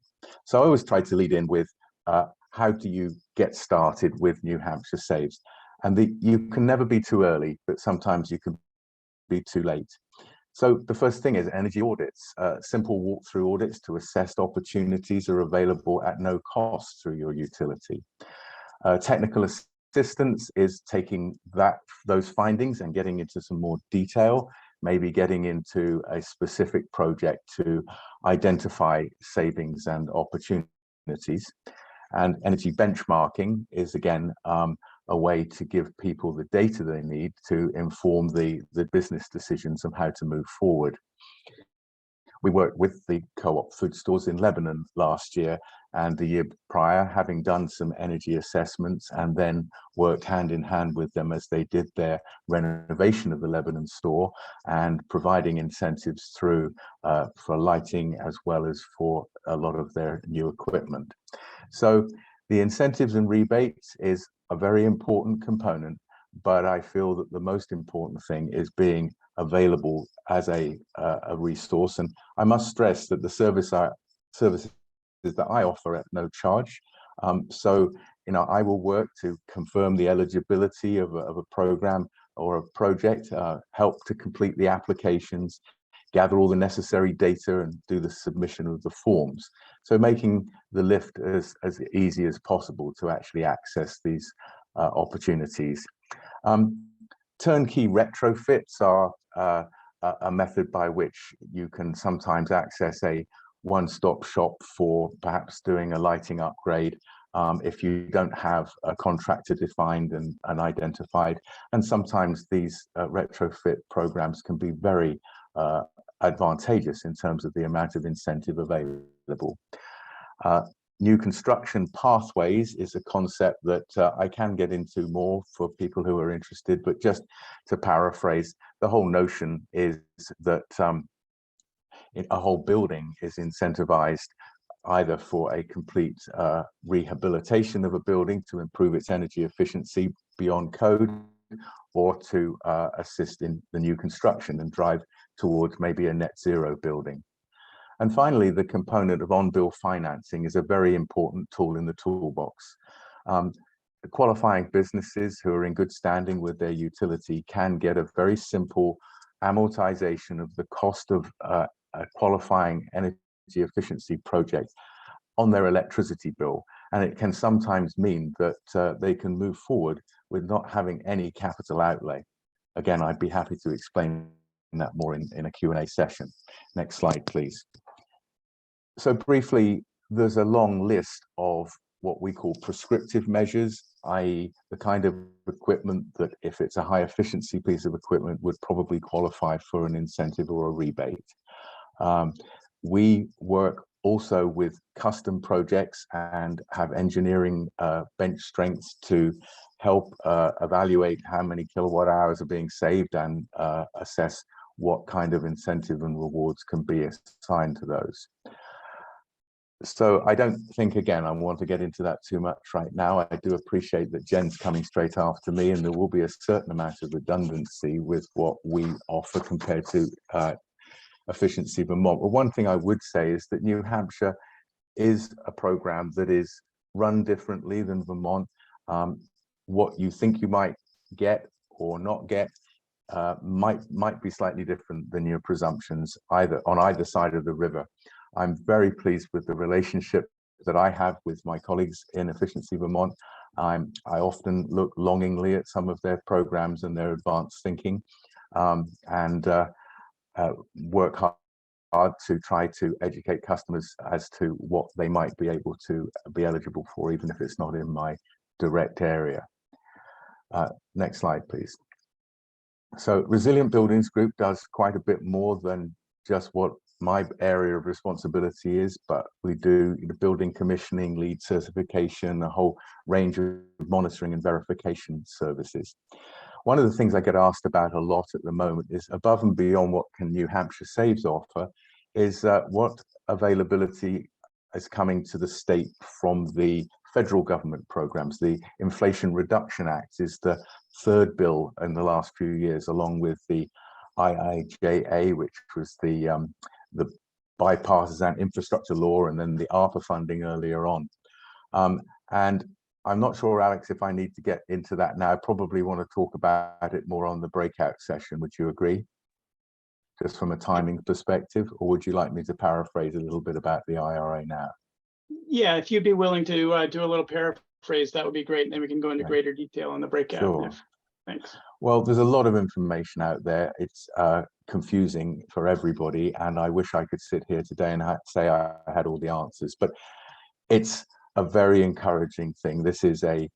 So I always try to lead in with, how do you get started with New Hampshire Saves? And you can never be too early, but sometimes you can be too late. So the first thing is energy audits. Simple walkthrough audits to assess opportunities are available at no cost through your utility. Technical assistance is taking those findings and getting into some more detail, maybe getting into a specific project to identify savings and opportunities. And energy benchmarking is, again, a way to give people the data they need to inform the business decisions on how to move forward. We worked with the co-op food stores in Lebanon last year and the year prior, having done some energy assessments, and then worked hand in hand with them as they did their renovation of the Lebanon store and providing incentives through for lighting as well as for a lot of their new equipment. So the incentives and rebates is a very important component, but I feel that the most important thing is being available as a resource. And I must stress that the services that I offer at no charge. So, I will work to confirm the eligibility of a program or a project, help to complete the applications, gather all the necessary data, and do the submission of the forms. So making the lift as easy as possible to actually access these opportunities. Turnkey retrofits are a method by which you can sometimes access a one-stop shop for perhaps doing a lighting upgrade if you don't have a contractor defined and identified. And sometimes these retrofit programs can be very advantageous in terms of the amount of incentive available. New construction pathways is a concept that I can get into more for people who are interested, but just to paraphrase, the whole notion is that a whole building is incentivized either for a complete rehabilitation of a building to improve its energy efficiency beyond code, or to assist in the new construction and drive towards maybe a net zero building. And finally, the component of on-bill financing is a very important tool in the toolbox. The qualifying businesses who are in good standing with their utility can get a very simple amortization of the cost of a qualifying energy efficiency project on their electricity bill. And it can sometimes mean that they can move forward with not having any capital outlay. Again, I'd be happy to explain that more in a Q&A session. Next slide, please. So briefly, there's a long list of what we call prescriptive measures, i.e. the kind of equipment that if it's a high efficiency piece of equipment would probably qualify for an incentive or a rebate. We work also with custom projects and have engineering bench strengths to help evaluate how many kilowatt hours are being saved and assess what kind of incentive and rewards can be assigned to those. So I don't think, again, I want to get into that too much right now. I do appreciate that Jen's coming straight after me, and there will be a certain amount of redundancy with what we offer compared to Efficiency Vermont. But one thing I would say is that New Hampshire is a program that is run differently than Vermont. What you think you might get or not get might be slightly different than your presumptions on either side of the river. I'm very pleased with the relationship that I have with my colleagues in Efficiency Vermont. I often look longingly at some of their programs and their advanced thinking, and work hard to try to educate customers as to what they might be able to be eligible for, even if it's not in my direct area. Next slide, please. So Resilient Buildings Group does quite a bit more than just what my area of responsibility is, but we do the building commissioning, lead certification, a whole range of monitoring and verification services. One of the things I get asked about a lot at the moment is, above and beyond what can New Hampshire Saves offer, is what availability is coming to the state from the federal government programs. The Inflation Reduction Act is the third bill in the last few years, along with the IIJA, which was the bipartisan infrastructure law, and then the ARPA funding earlier on. And I'm not sure, Alex, if I need to get into that now. I probably want to talk about it more on the breakout session. Would you agree? Just from a timing perspective, or would you like me to paraphrase a little bit about the IRA now? Yeah, if you'd be willing to do a little paraphrase, that would be great. And then we can go into greater detail on the breakout. Sure. Thanks. Well, there's a lot of information out there. It's confusing for everybody, and I wish I could sit here today and say I had all the answers, but it's a very encouraging thing. This is a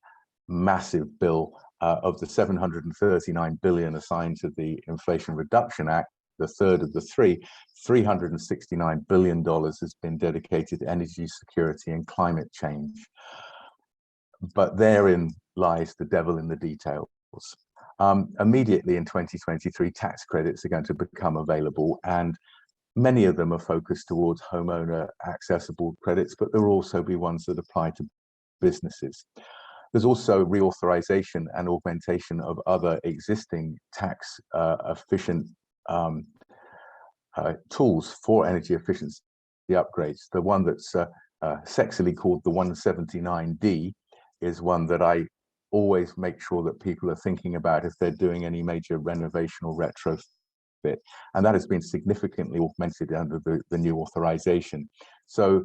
massive bill. Of the 739 billion assigned to the Inflation Reduction Act, the third of the three, $369 billion has been dedicated to energy security and climate change. But therein lies the devil in the details. Immediately in 2023, tax credits are going to become available, and many of them are focused towards homeowner accessible credits, but there will also be ones that apply to businesses. There's also reauthorization and augmentation of other existing tax efficient tools for energy efficiency upgrades. The one that's sexily called the 179D is one that I always make sure that people are thinking about if they're doing any major renovation or retrofit. And that has been significantly augmented under the new authorization. So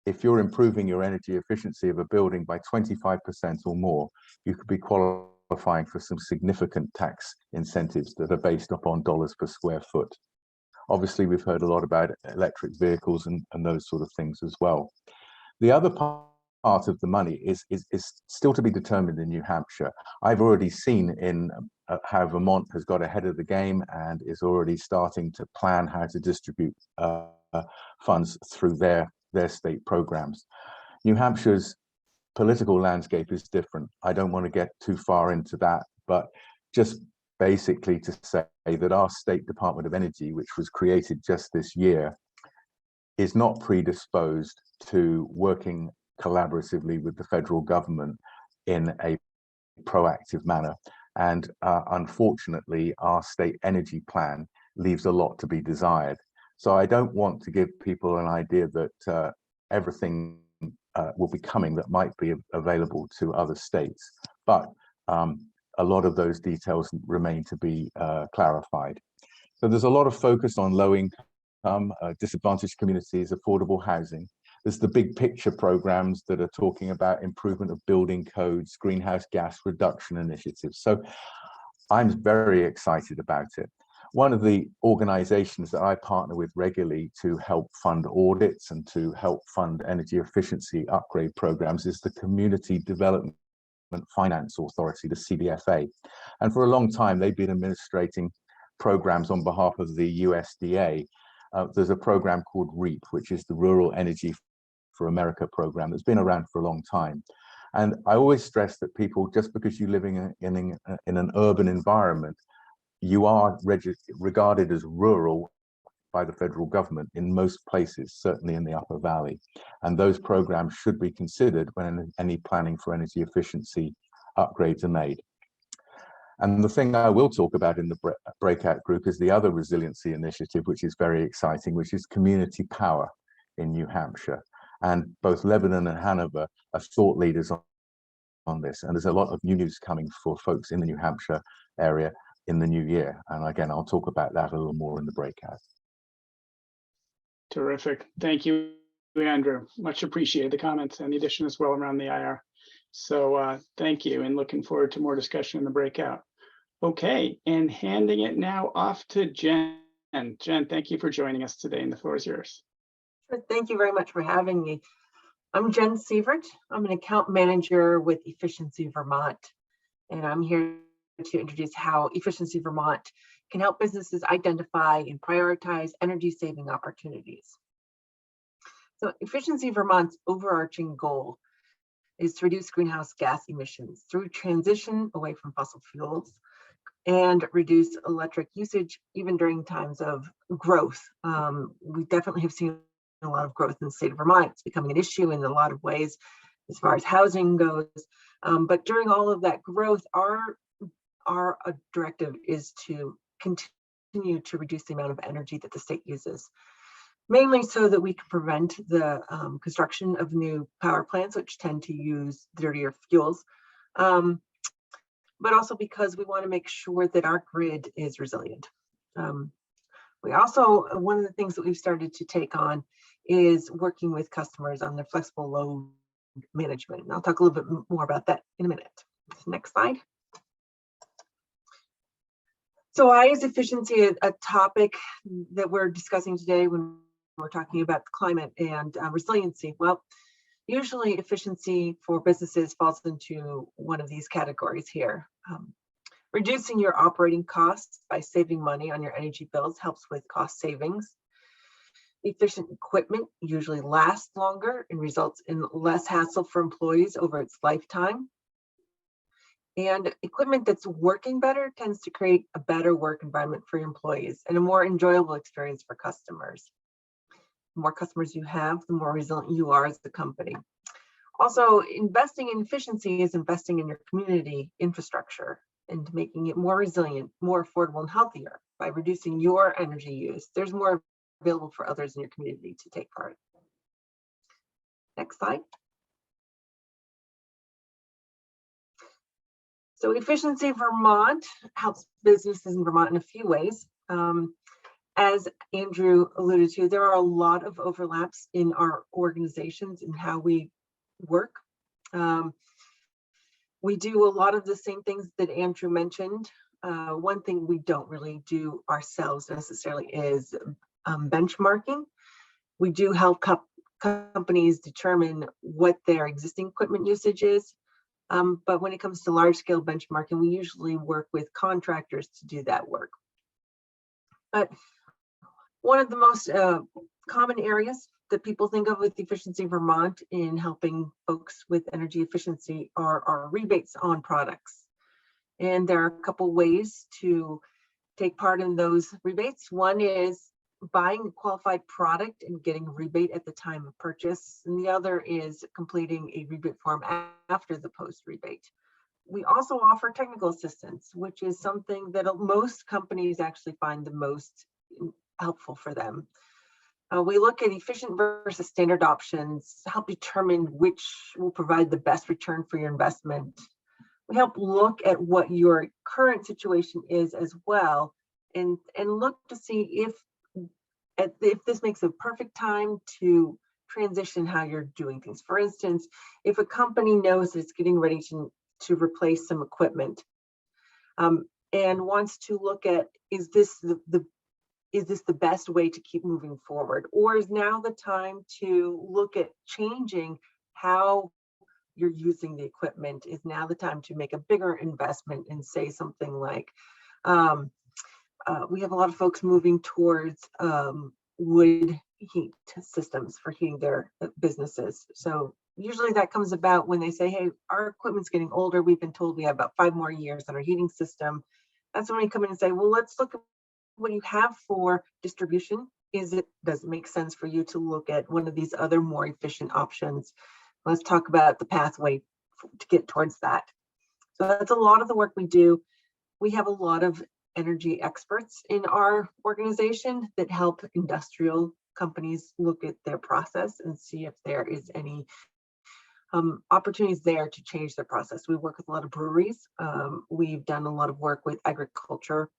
if you're improving your energy efficiency of a building by 25% or more, you could be qualifying for some significant tax incentives that are based upon dollars per square foot. Obviously, we've heard a lot about electric vehicles and those sort of things as well. The other part of the money is still to be determined in New Hampshire. I've already seen in how Vermont has got ahead of the game and is already starting to plan how to distribute funds through their state programs. New Hampshire's political landscape is different. I don't want to get too far into that, but just basically to say that our State Department of Energy, which was created just this year, is not predisposed to working collaboratively with the federal government in a proactive manner. And unfortunately, our state energy plan leaves a lot to be desired. So I don't want to give people an idea that everything will be coming that might be available to other states, but a lot of those details remain to be clarified. So there's a lot of focus on low income, disadvantaged communities, affordable housing. There's the big picture programs that are talking about improvement of building codes, greenhouse gas reduction initiatives. So I'm very excited about it. one of the organizations that I partner with regularly to help fund audits and to help fund energy efficiency upgrade programs is the Community Development Finance Authority, the CDFA. And for a long time, they've been administrating programs on behalf of the USDA. There's a program called REAP, which is the Rural Energy for America program that's been around for a long time. And I always stress that people, just because you're living in an urban environment, you are regarded as rural by the federal government in most places, certainly in the Upper Valley. And those programs should be considered when any planning for energy efficiency upgrades are made. And the thing I will talk about in the breakout group is the other resiliency initiative, which is very exciting, which is community power in New Hampshire. And both Lebanon and Hanover are thought leaders on this. And there's a lot of new news coming for folks in the New Hampshire area in the new year. And again, I'll talk about that a little more in the breakout. Terrific. Thank you, Andrew. Much appreciated the comments and the addition as well around the IR. So thank you, and looking forward to more discussion in the breakout. Okay, and handing it now off to Jen. Jen, thank you for joining us today, and the floor is yours. Thank you very much for having me. I'm Jen Severitt. I'm an account manager with Efficiency Vermont, and I'm here to introduce how Efficiency Vermont can help businesses identify and prioritize energy saving opportunities. So Efficiency Vermont's overarching goal is to reduce greenhouse gas emissions through transition away from fossil fuels and reduce electric usage even during times of growth. We definitely have seen a lot of growth in the state of Vermont. It's becoming an issue in a lot of ways as far as housing goes. But during all of that growth, our directive is to continue to reduce the amount of energy that the state uses, mainly so that we can prevent the construction of new power plants, which tend to use dirtier fuels, but also because we want to make sure that our grid is resilient. We also, one of the things that we've started to take on is working with customers on their flexible load management. And I'll talk a little bit more about that in a minute. Next slide. So why is efficiency a topic that we're discussing today when we're talking about climate and resiliency? Well, usually efficiency for businesses falls into one of these categories here. Reducing your operating costs by saving money on your energy bills helps with cost savings. Efficient equipment usually lasts longer and results in less hassle for employees over its lifetime. And equipment that's working better tends to create a better work environment for your employees and a more enjoyable experience for customers. The more customers you have, the more resilient you are as a company. Also, investing in efficiency is investing in your community infrastructure and making it more resilient, more affordable, and healthier. By reducing your energy use, there's more available for others in your community to take part. Next slide. So Efficiency Vermont helps businesses in Vermont in a few ways. As Andrew alluded to, there are a lot of overlaps in our organizations and how we work. We do a lot of the same things that Andrew mentioned. One thing we don't really do ourselves necessarily is benchmarking. We do help companies determine what their existing equipment usage is. But when it comes to large scale benchmarking, we usually work with contractors to do that work. But one of the most common areas that people think of with Efficiency Vermont in helping folks with energy efficiency are rebates on products. And there are a couple ways to take part in those rebates. One is buying a qualified product and getting a rebate at the time of purchase. And the other is completing a rebate form after the post rebate. We also offer technical assistance, which is something that most companies actually find the most helpful for them. We look at efficient versus standard options to help determine which will provide the best return for your investment. We help look at what your current situation is as well, and look to see if this makes a perfect time to transition how you're doing things. For instance, if a company knows it's getting ready to replace some equipment, and and wants to look at, is this the best way to keep moving forward? Or is now the time to look at changing how you're using the equipment? Is now the time to make a bigger investment and say something like, we have a lot of folks moving towards wood heat systems for heating their businesses. So usually that comes about when they say, hey, our equipment's getting older. We've been told we have about 5 more years on our heating system. That's when we come in and say, well, let's look at what you have for distribution. Does it make sense for you to look at one of these other more efficient options? Let's talk about the pathway to get towards that. So that's a lot of the work we do. We have a lot of energy experts in our organization that help industrial companies look at their process and see if there is any opportunities there to change their process. We work with a lot of breweries. We've done a lot of work with agriculture,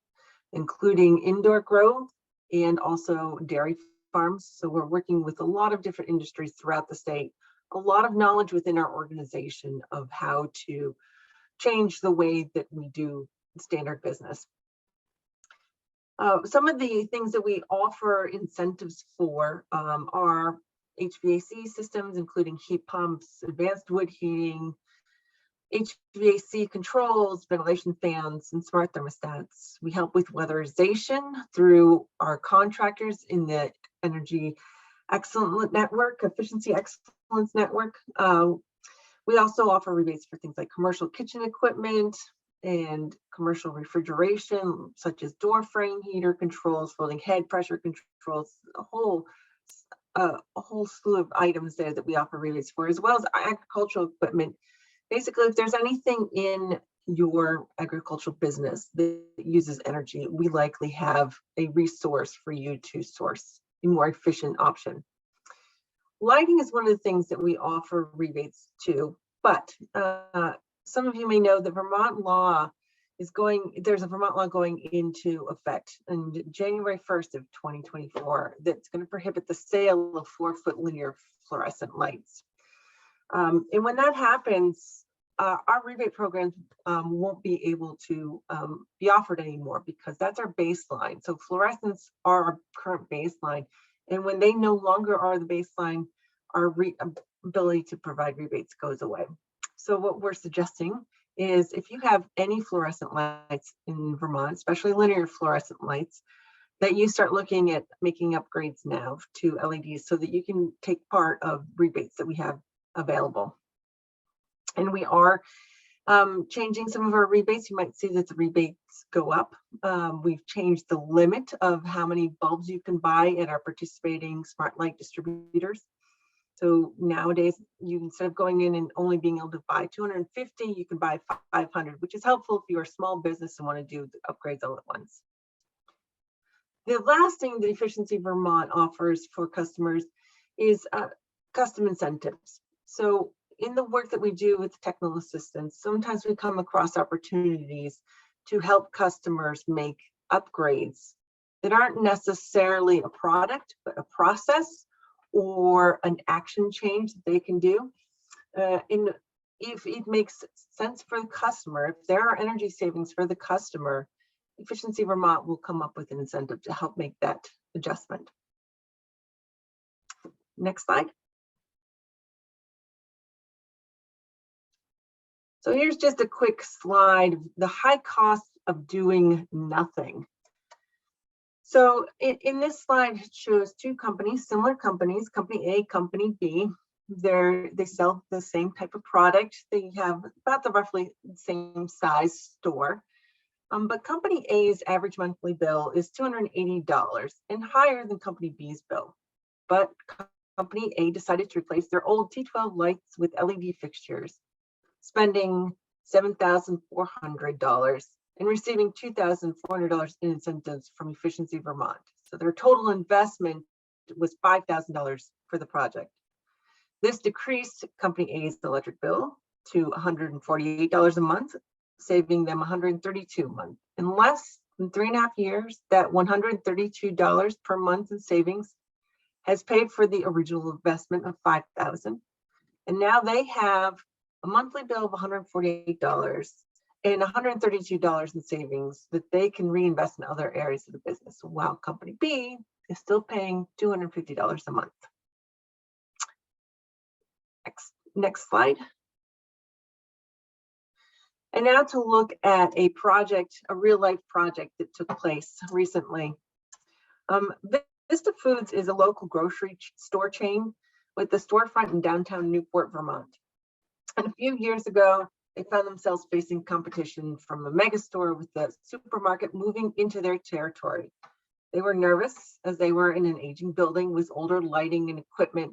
including indoor grow and also dairy farms. So we're working with a lot of different industries throughout the state, a lot of knowledge within our organization of how to change the way that we do standard business. Some of the things that we offer incentives for are HVAC systems, including heat pumps, advanced wood heating, HVAC controls, ventilation fans, and smart thermostats. We help with weatherization through our contractors in the Energy Excellence Network, Efficiency Excellence Network. We also offer rebates for things like commercial kitchen equipment and commercial refrigeration, such as door frame heater controls, folding head pressure controls, a whole slew of items there that we offer rebates for, as well as agricultural equipment. Basically, if there's anything in your agricultural business that uses energy, we likely have a resource for you to source a more efficient option. Lighting is one of the things that we offer rebates to, but some of you may know the Vermont law there's a Vermont law going into effect on January 1st of 2024 that's going to prohibit the sale of 4-foot linear fluorescent lights. And when that happens, our rebate programs won't be able to be offered anymore because that's our baseline. So fluorescents are our current baseline. And when they no longer are the baseline, our ability to provide rebates goes away. So what we're suggesting is if you have any fluorescent lights in Vermont, especially linear fluorescent lights, that you start looking at making upgrades now to LEDs so that you can take part of rebates that we have available. And we are changing some of our rebates. You might see that the rebates go up. We've changed the limit of how many bulbs you can buy at our participating smart light distributors. So nowadays, you instead of going in and only being able to buy 250, you can buy 500, which is helpful if you're a small business and want to do the upgrades all at once. The last thing that Efficiency Vermont offers for customers is custom incentives. So in the work that we do with technical assistance, sometimes we come across opportunities to help customers make upgrades that aren't necessarily a product, but a process or an action change that they can do. If it makes sense for the customer, if there are energy savings for the customer, Efficiency Vermont will come up with an incentive to help make that adjustment. Next slide. So here's just a quick slide, the high cost of doing nothing. So in this slide, it shows two companies, similar companies, Company A, Company B. They sell the same type of product. They have about the roughly same size store. But Company A's average monthly bill is $280 and higher than Company B's bill. But Company A decided to replace their old T12 lights with LED fixtures, spending $7,400 and receiving $2,400 in incentives from Efficiency Vermont. So their total investment was $5,000 for the project. This decreased Company A's electric bill to $148 a month, saving them $132 a month. In less than 3.5 years, that $132 per month in savings has paid for the original investment of $5,000. And now they have a monthly bill of $148 and $132 in savings that they can reinvest in other areas of the business, while company B is still paying $250 a month. Next slide. And now to look at a project, a real life project that took place recently. Vista Foods is a local grocery store chain with the storefront in downtown Newport, Vermont. And a few years ago, they found themselves facing competition from a mega store with the supermarket moving into their territory. They were nervous as they were in an aging building with older lighting and equipment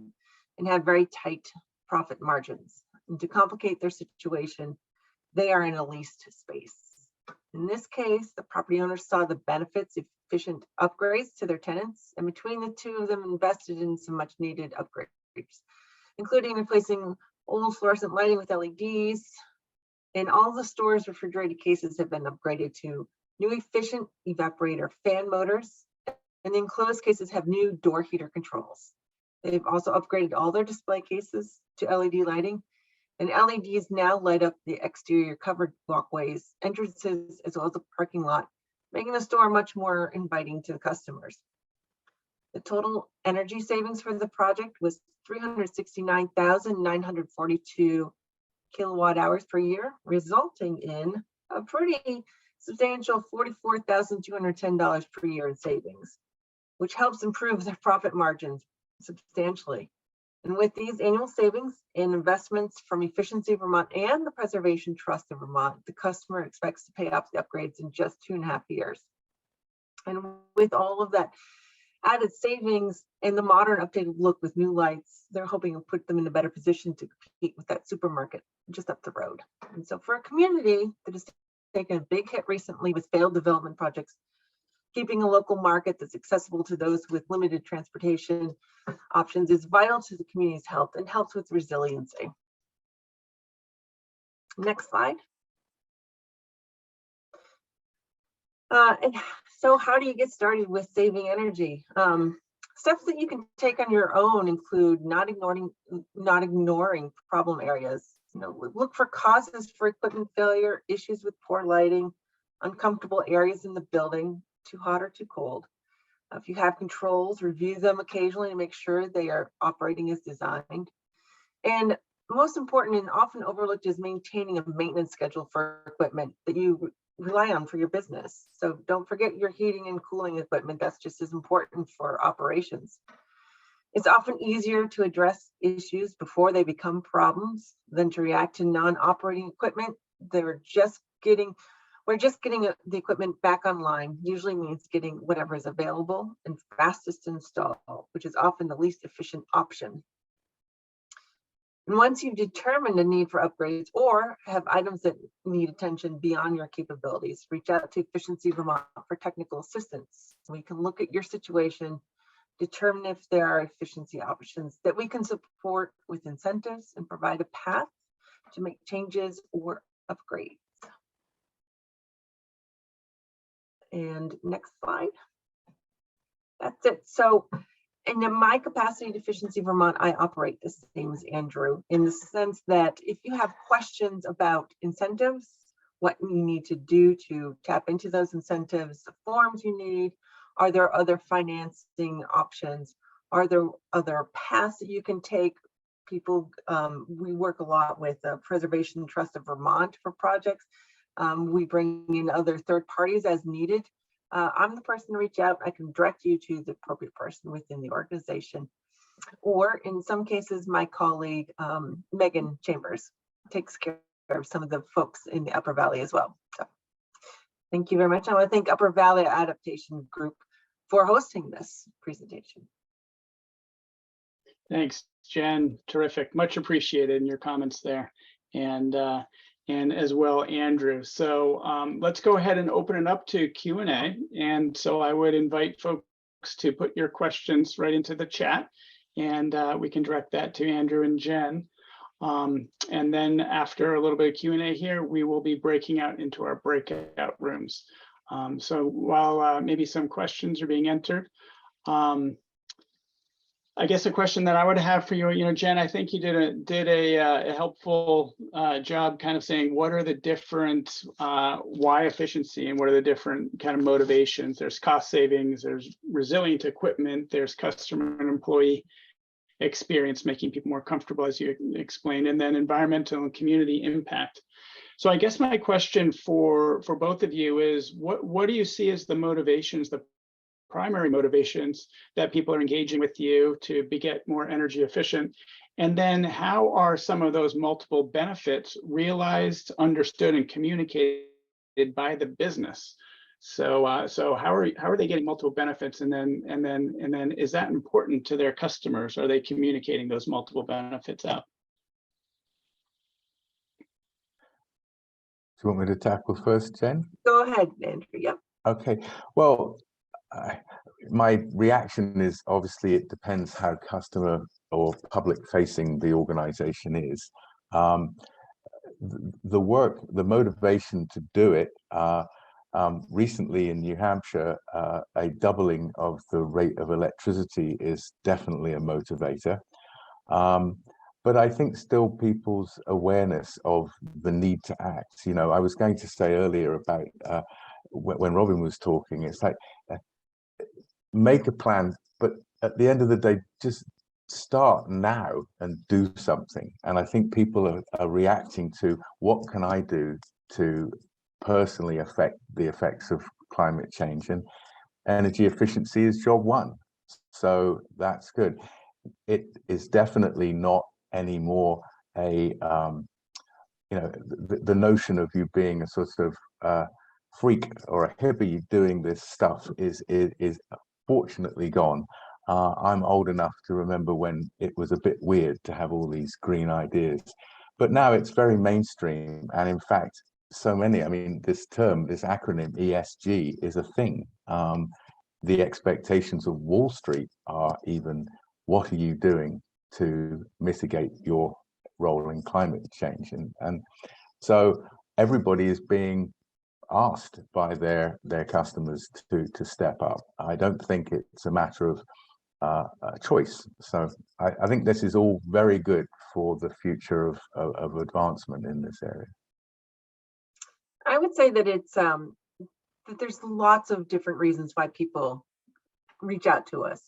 and had very tight profit margins. And to complicate their situation, they are in a leased space. In this case, the property owners saw the benefits of efficient upgrades to their tenants, and between the two of them invested in some much needed upgrades, including replacing old fluorescent lighting with LEDs, and all the store's refrigerated cases have been upgraded to new efficient evaporator fan motors, and the enclosed cases have new door heater controls. They've also upgraded all their display cases to LED lighting, and LEDs now light up the exterior covered walkways, entrances, as well as the parking lot, making the store much more inviting to the customers. The total energy savings for the project was 369,942 kilowatt hours per year, resulting in a pretty substantial $44,210 per year in savings, which helps improve their profit margins substantially. And with these annual savings and investments from Efficiency Vermont and the Preservation Trust of Vermont, the customer expects to pay off the upgrades in just 2.5 years. And with all of that added savings and the modern updated look with new lights, they're hoping to put them in a better position to compete with that supermarket just up the road. And so for a community that has taken a big hit recently with failed development projects, keeping a local market that's accessible to those with limited transportation options is vital to the community's health and helps with resiliency. Next slide. And so how do you get started with saving energy? Steps that you can take on your own include not ignoring problem areas. Look for causes for equipment failure, issues with poor lighting, uncomfortable areas in the building, too hot or too cold. If you have controls, review them occasionally to make sure they are operating as designed. And most important and often overlooked is maintaining a maintenance schedule for equipment that you rely on for your business. So don't forget your heating and cooling equipment. That's just as important for operations. It's often easier to address issues before they become problems than to react to non-operating equipment. We're just getting the equipment back online usually means getting whatever is available and fastest to install, which is often the least efficient option. And once you've determined a need for upgrades or have items that need attention beyond your capabilities, reach out to Efficiency Vermont for technical assistance. We can look at your situation, determine if there are efficiency options that we can support with incentives, and provide a path to make changes or upgrades. And next slide. That's it. So in my capacity at Efficiency Vermont, I operate the same as Andrew in the sense that if you have questions about incentives, what you need to do to tap into those incentives, the forms you need, are there other financing options? Are there other paths that you can take? We work a lot with the Preservation Trust of Vermont for projects. We bring in other third parties as needed. I'm the person to reach out. I can direct you to the appropriate person within the organization. Or in some cases, my colleague, Megan Chambers, takes care of some of the folks in the Upper Valley as well. So thank you very much. I want to thank Upper Valley Adaptation Group for hosting this presentation. Thanks, Jen. Terrific. Much appreciated in your comments there. And as well, Andrew. So let's go ahead and open it up to Q&A. And so I would invite folks to put your questions right into the chat, and we can direct that to Andrew and Jen. And then after a little bit of Q&A here, we will be breaking out into our breakout rooms. So while maybe some questions are being entered, I guess a question that I would have for you, Jen, I think you did a helpful job kind of saying what are the different why efficiency and what are the different kind of motivations. There's cost savings, there's resilient equipment, there's customer and employee experience, making people more comfortable, as you explained, and then environmental and community impact. So I guess my question for both of you is what do you see as the motivations, the primary motivations that people are engaging with you to get more energy efficient? And then how are some of those multiple benefits realized, understood, and communicated by the business? So how are they getting multiple benefits? And then is that important to their customers? Are they communicating those multiple benefits out? Do you want me to tackle first, Jen? Go ahead, Andrew. Yep. Okay. Well, my reaction is obviously it depends how customer or public facing the organization is. The work, the motivation to do it, recently in New Hampshire, a doubling of the rate of electricity is definitely a motivator. But I think still people's awareness of the need to act. I was going to say earlier about when Robin was talking, it's like, make a plan, but at the end of the day, just start now and do something. And I think people are reacting to what can I do to personally affect the effects of climate change, and energy efficiency is job one. So that's good. It is definitely not anymore a the notion of you being a sort of freak or a hippie doing this stuff is fortunately gone. I'm old enough to remember when it was a bit weird to have all these green ideas, but now it's very mainstream. And in fact, so many, I mean, this acronym ESG is a thing. The expectations of Wall Street are even, what are you doing to mitigate your role in climate change? And so everybody is being asked by their customers to step up. I don't think it's a matter of a choice. So I think this is all very good for the future of advancement in this area. I would say that it's that there's lots of different reasons why people reach out to us,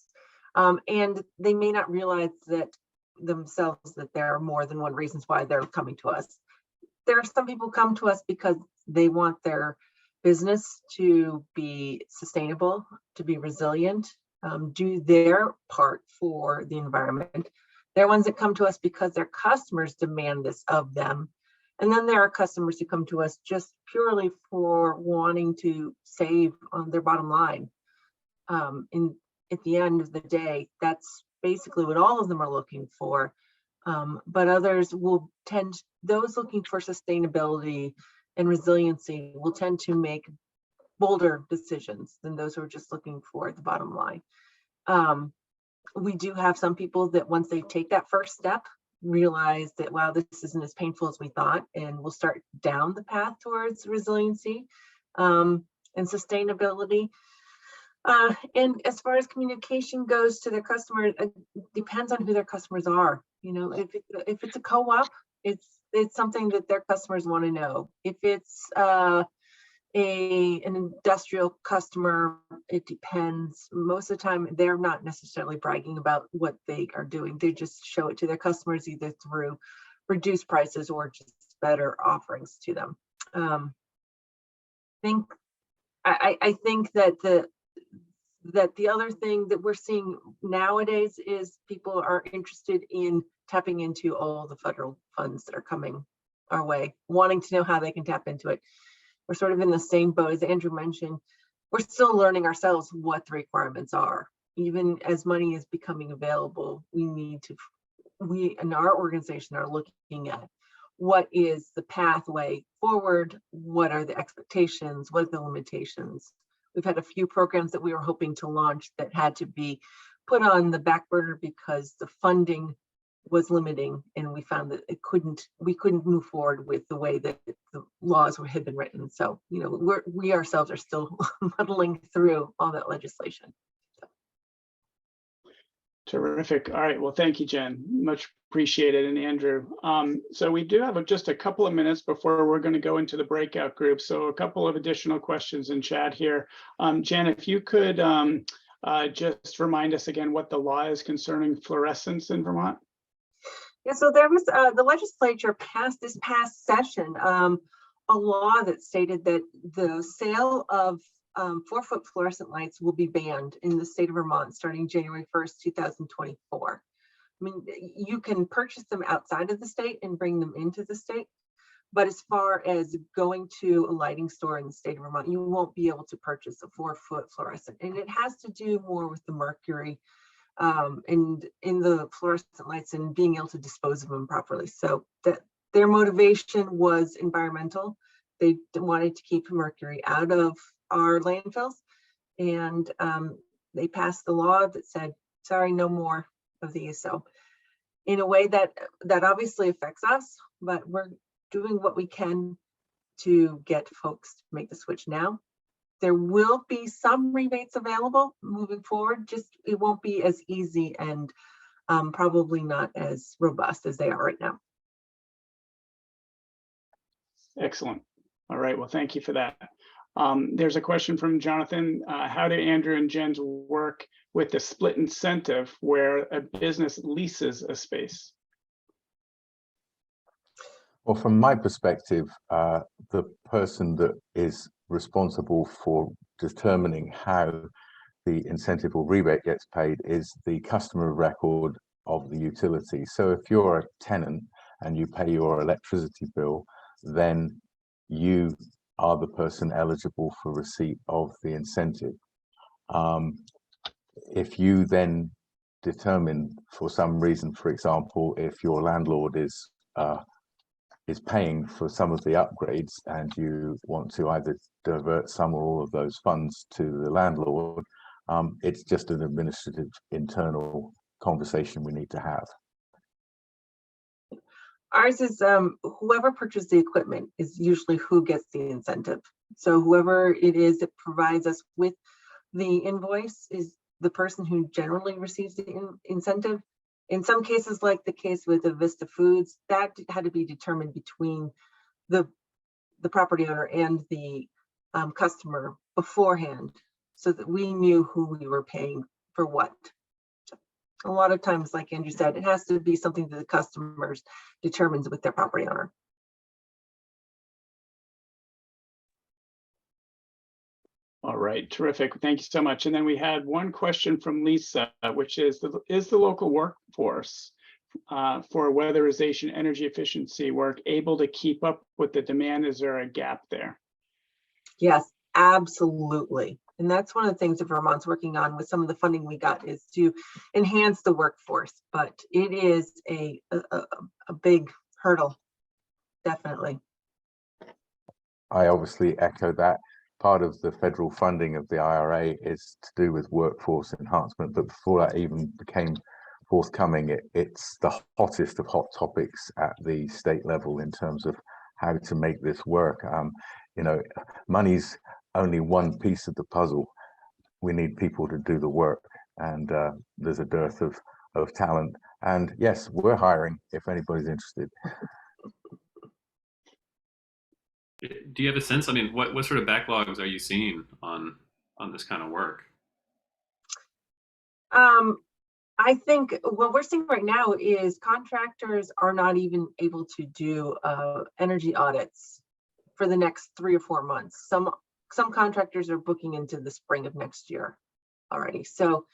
and they may not realize that themselves that there are more than one reasons why they're coming to us. There are some people come to us because they want their business to be sustainable, to be resilient, do their part for the environment. There are ones that come to us because their customers demand this of them. And then there are customers who come to us just purely for wanting to save on their bottom line. At the end of the day, that's basically what all of them are looking for. But others will those looking for sustainability and resiliency will tend to make bolder decisions than those who are just looking for the bottom line. We do have some people that once they take that first step, realize that, wow, this isn't as painful as we thought, and we'll start down the path towards resiliency and sustainability. And as far as communication goes to their customers, it depends on who their customers are. If it's a co-op, it's something that their customers want to know. If it's an industrial customer, it depends. Most of the time, they're not necessarily bragging about what they are doing. They just show it to their customers either through reduced prices or just better offerings to them. I think that the other thing that we're seeing nowadays is people are interested in tapping into all the federal funds that are coming our way, wanting to know how they can tap into it. We're sort of in the same boat as Andrew mentioned. We're still learning ourselves what the requirements are. Even as money is becoming available, we in our organization are looking at what is the pathway forward, what are the expectations, what are the limitations. We've had a few programs that we were hoping to launch that had to be put on the back burner because the funding was limiting, and we found that we couldn't move forward with the way that the laws had been written. So, we ourselves are still muddling through all that legislation. Terrific. All right. Well, thank you, Jen. Much appreciated. And Andrew. So we do have just a couple of minutes before we're going to go into the breakout group. So a couple of additional questions in chat here. Jen, if you could just remind us again what the law is concerning fluorescence in Vermont. Yeah, so there was the legislature passed this past session a law that stated that the sale of 4-foot fluorescent lights will be banned in the state of Vermont starting January 1st, 2024. I mean, you can purchase them outside of the state and bring them into the state, but as far as going to a lighting store in the state of Vermont, you won't be able to purchase a 4-foot fluorescent. And it has to do more with the mercury and in the fluorescent lights and being able to dispose of them properly. So that their motivation was environmental. They wanted to keep mercury out of our landfills, and they passed the law that said, sorry, no more of these. So in a way that obviously affects us, but we're doing what we can to get folks to make the switch now. There will be some rebates available moving forward, just it won't be as easy and probably not as robust as they are right now. Excellent. All right. Well, thank you for that. There's a question from Jonathan. How do Andrew and Jen's work with the split incentive where a business leases a space? Well, from my perspective, the person that is responsible for determining how the incentive or rebate gets paid is the customer record of the utility. So if you're a tenant and you pay your electricity bill, then you are the person eligible for receipt of the incentive. If you then determine for some reason, for example, if your landlord is paying for some of the upgrades and you want to either divert some or all of those funds to the landlord, it's just an administrative internal conversation we need to have. Ours is whoever purchased the equipment is usually who gets the incentive. So whoever it is that provides us with the invoice is the person who generally receives the incentive. In some cases, like the case with the Vista Foods, that had to be determined between the property owner and the customer beforehand, so that we knew who we were paying for what. A lot of times, like Andrew said, it has to be something that the customers determines with their property owner. All right, terrific. Thank you so much. And then we had one question from Lisa, which is the local workforce for weatherization energy efficiency work able to keep up with the demand? Is there a gap there? Yes, absolutely. And that's one of the things that Vermont's working on with some of the funding we got, is to enhance the workforce, but it is a big hurdle, definitely. I obviously echo that. Part of the federal funding of the IRA is to do with workforce enhancement, but before that even became forthcoming, it's the hottest of hot topics at the state level in terms of how to make this work. You know, money's only one piece of the puzzle. We need people to do the work, and there's a dearth of talent. And yes, we're hiring if anybody's interested. Do you have a sense? I mean, what sort of backlogs are you seeing on this kind of work? I think what we're seeing right now is contractors are not even able to do energy audits for the next 3 or 4 months. Some contractors are booking into the spring of next year already. So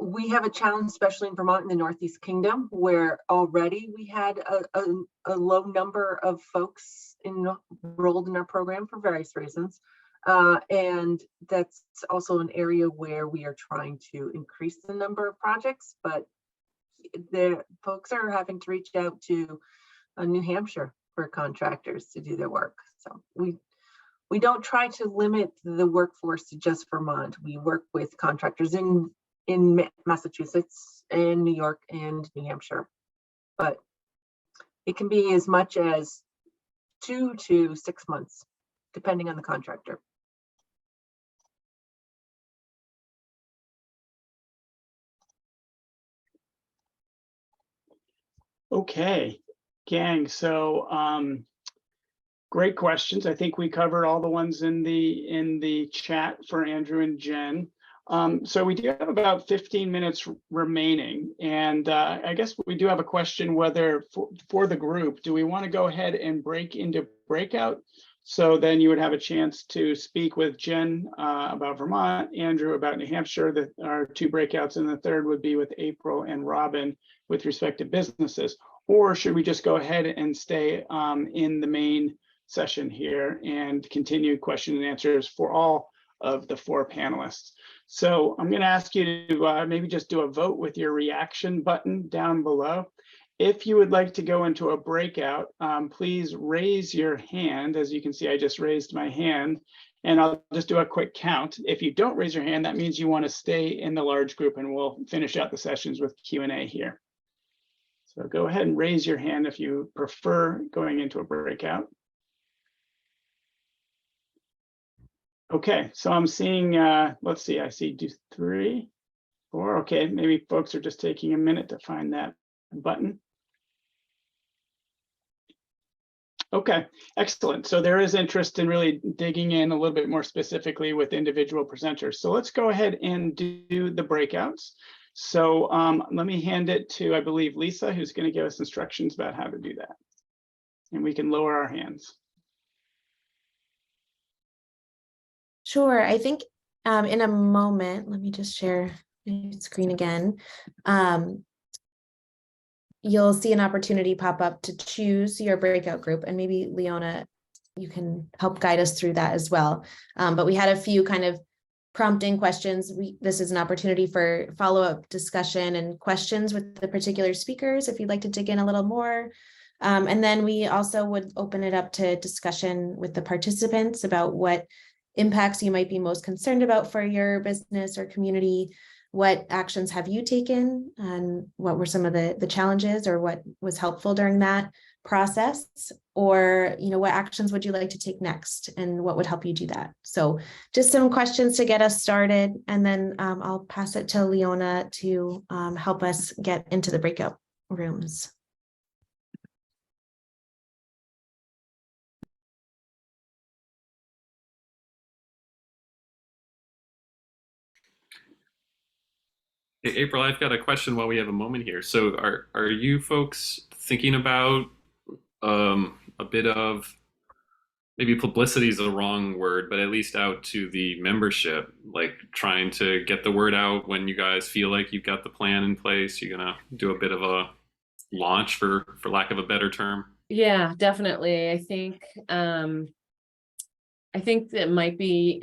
we have a challenge, especially in Vermont and the Northeast Kingdom, where already we had a low number of folks enrolled in our program for various reasons. And that's also an area where we are trying to increase the number of projects, but the folks are having to reach out to New Hampshire for contractors to do their work. So we don't try to limit the workforce to just Vermont. We work with contractors in Massachusetts and New York and New Hampshire, but it can be as much as 2 to 6 months, depending on the contractor. Okay, gang. So great questions. I think we covered all the ones in the chat for Andrew and Jen. So we do have about 15 minutes remaining, and I guess we do have a question whether for the group, do we want to go ahead and break into breakout? So then you would have a chance to speak with Jen about Vermont, Andrew about New Hampshire, that are 2 breakouts, and the third would be with April and Robin with respect to businesses. Or should we just go ahead and stay in the main session here and continue question and answers for all of the 4 panelists? So I'm going to ask you to maybe just do a vote with your reaction button down below. If you would like to go into a breakout, please raise your hand. As you can see, I just raised my hand, and I'll just do a quick count. If you don't raise your hand, that means you want to stay in the large group, and we'll finish out the sessions with Q&A here. So go ahead and raise your hand if you prefer going into a breakout. Okay, so I'm seeing, let's see, I see 3, 4. Okay, maybe folks are just taking a minute to find that button. Okay, excellent. So there is interest in really digging in a little bit more specifically with individual presenters. So let's go ahead and do the breakouts. So let me hand it to, I believe, Lisa, who's going to give us instructions about how to do that. And we can lower our hands. Sure. I think in a moment, let me just share my screen again. You'll see an opportunity pop up to choose your breakout group, and maybe Leona, you can help guide us through that as well. But we had a few kind of prompting questions. This is an opportunity for follow-up discussion and questions with the particular speakers if you'd like to dig in a little more. And then we also would open it up to discussion with the participants about what impacts you might be most concerned about for your business or community. What actions have you taken, and what were some of the challenges, or what was helpful during that process? Or, what actions would you like to take next, and what would help you do that? So just some questions to get us started, and then I'll pass it to Leona to help us get into the breakout rooms. Hey, April, I've got a question while we have a moment here. So are you folks thinking about a bit of, maybe publicity is the wrong word, but at least out to the membership, like trying to get the word out when you guys feel like you've got the plan in place? You're gonna do a bit of a launch, for lack of a better term? Yeah, definitely. I think that it might be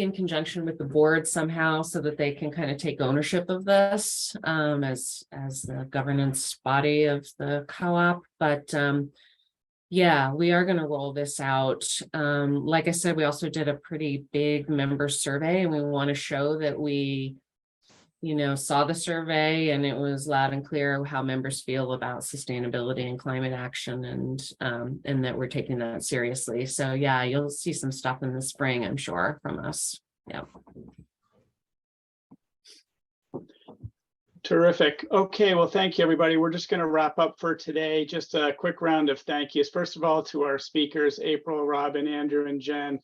in conjunction with the board somehow, so that they can kind of take ownership of this as the governance body of the co-op. But yeah, we are going to roll this out. Like I said, we also did a pretty big member survey, and we want to show that we saw the survey and it was loud and clear how members feel about sustainability and climate action, and that we're taking that seriously. So yeah, you'll see some stuff in the spring, I'm sure, from us. Yeah. Terrific. Okay, well, thank you, everybody. We're just going to wrap up for today. Just a quick round of thank yous. First of all, to our speakers, April, Robin, Andrew, and Jen.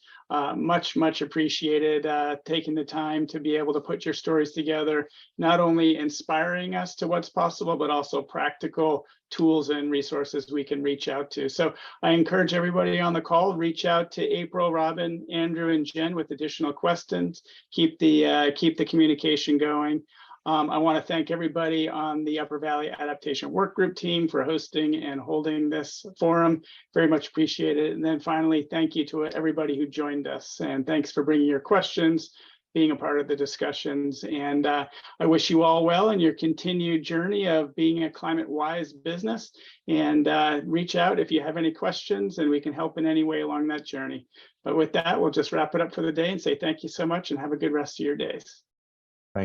Much appreciated taking the time to be able to put your stories together, not only inspiring us to what's possible, but also practical tools and resources we can reach out to. So I encourage everybody on the call, reach out to April, Robin, Andrew, and Jen with additional questions. Keep the communication going. I want to thank everybody on the Upper Valley Adaptation Workgroup team for hosting and holding this forum. Very much appreciated. And then finally, thank you to everybody who joined us. And thanks for bringing your questions, being a part of the discussions. And I wish you all well in your continued journey of being a climate-wise business. And reach out if you have any questions, and we can help in any way along that journey. But with that, we'll just wrap it up for the day and say thank you so much, and have a good rest of your days.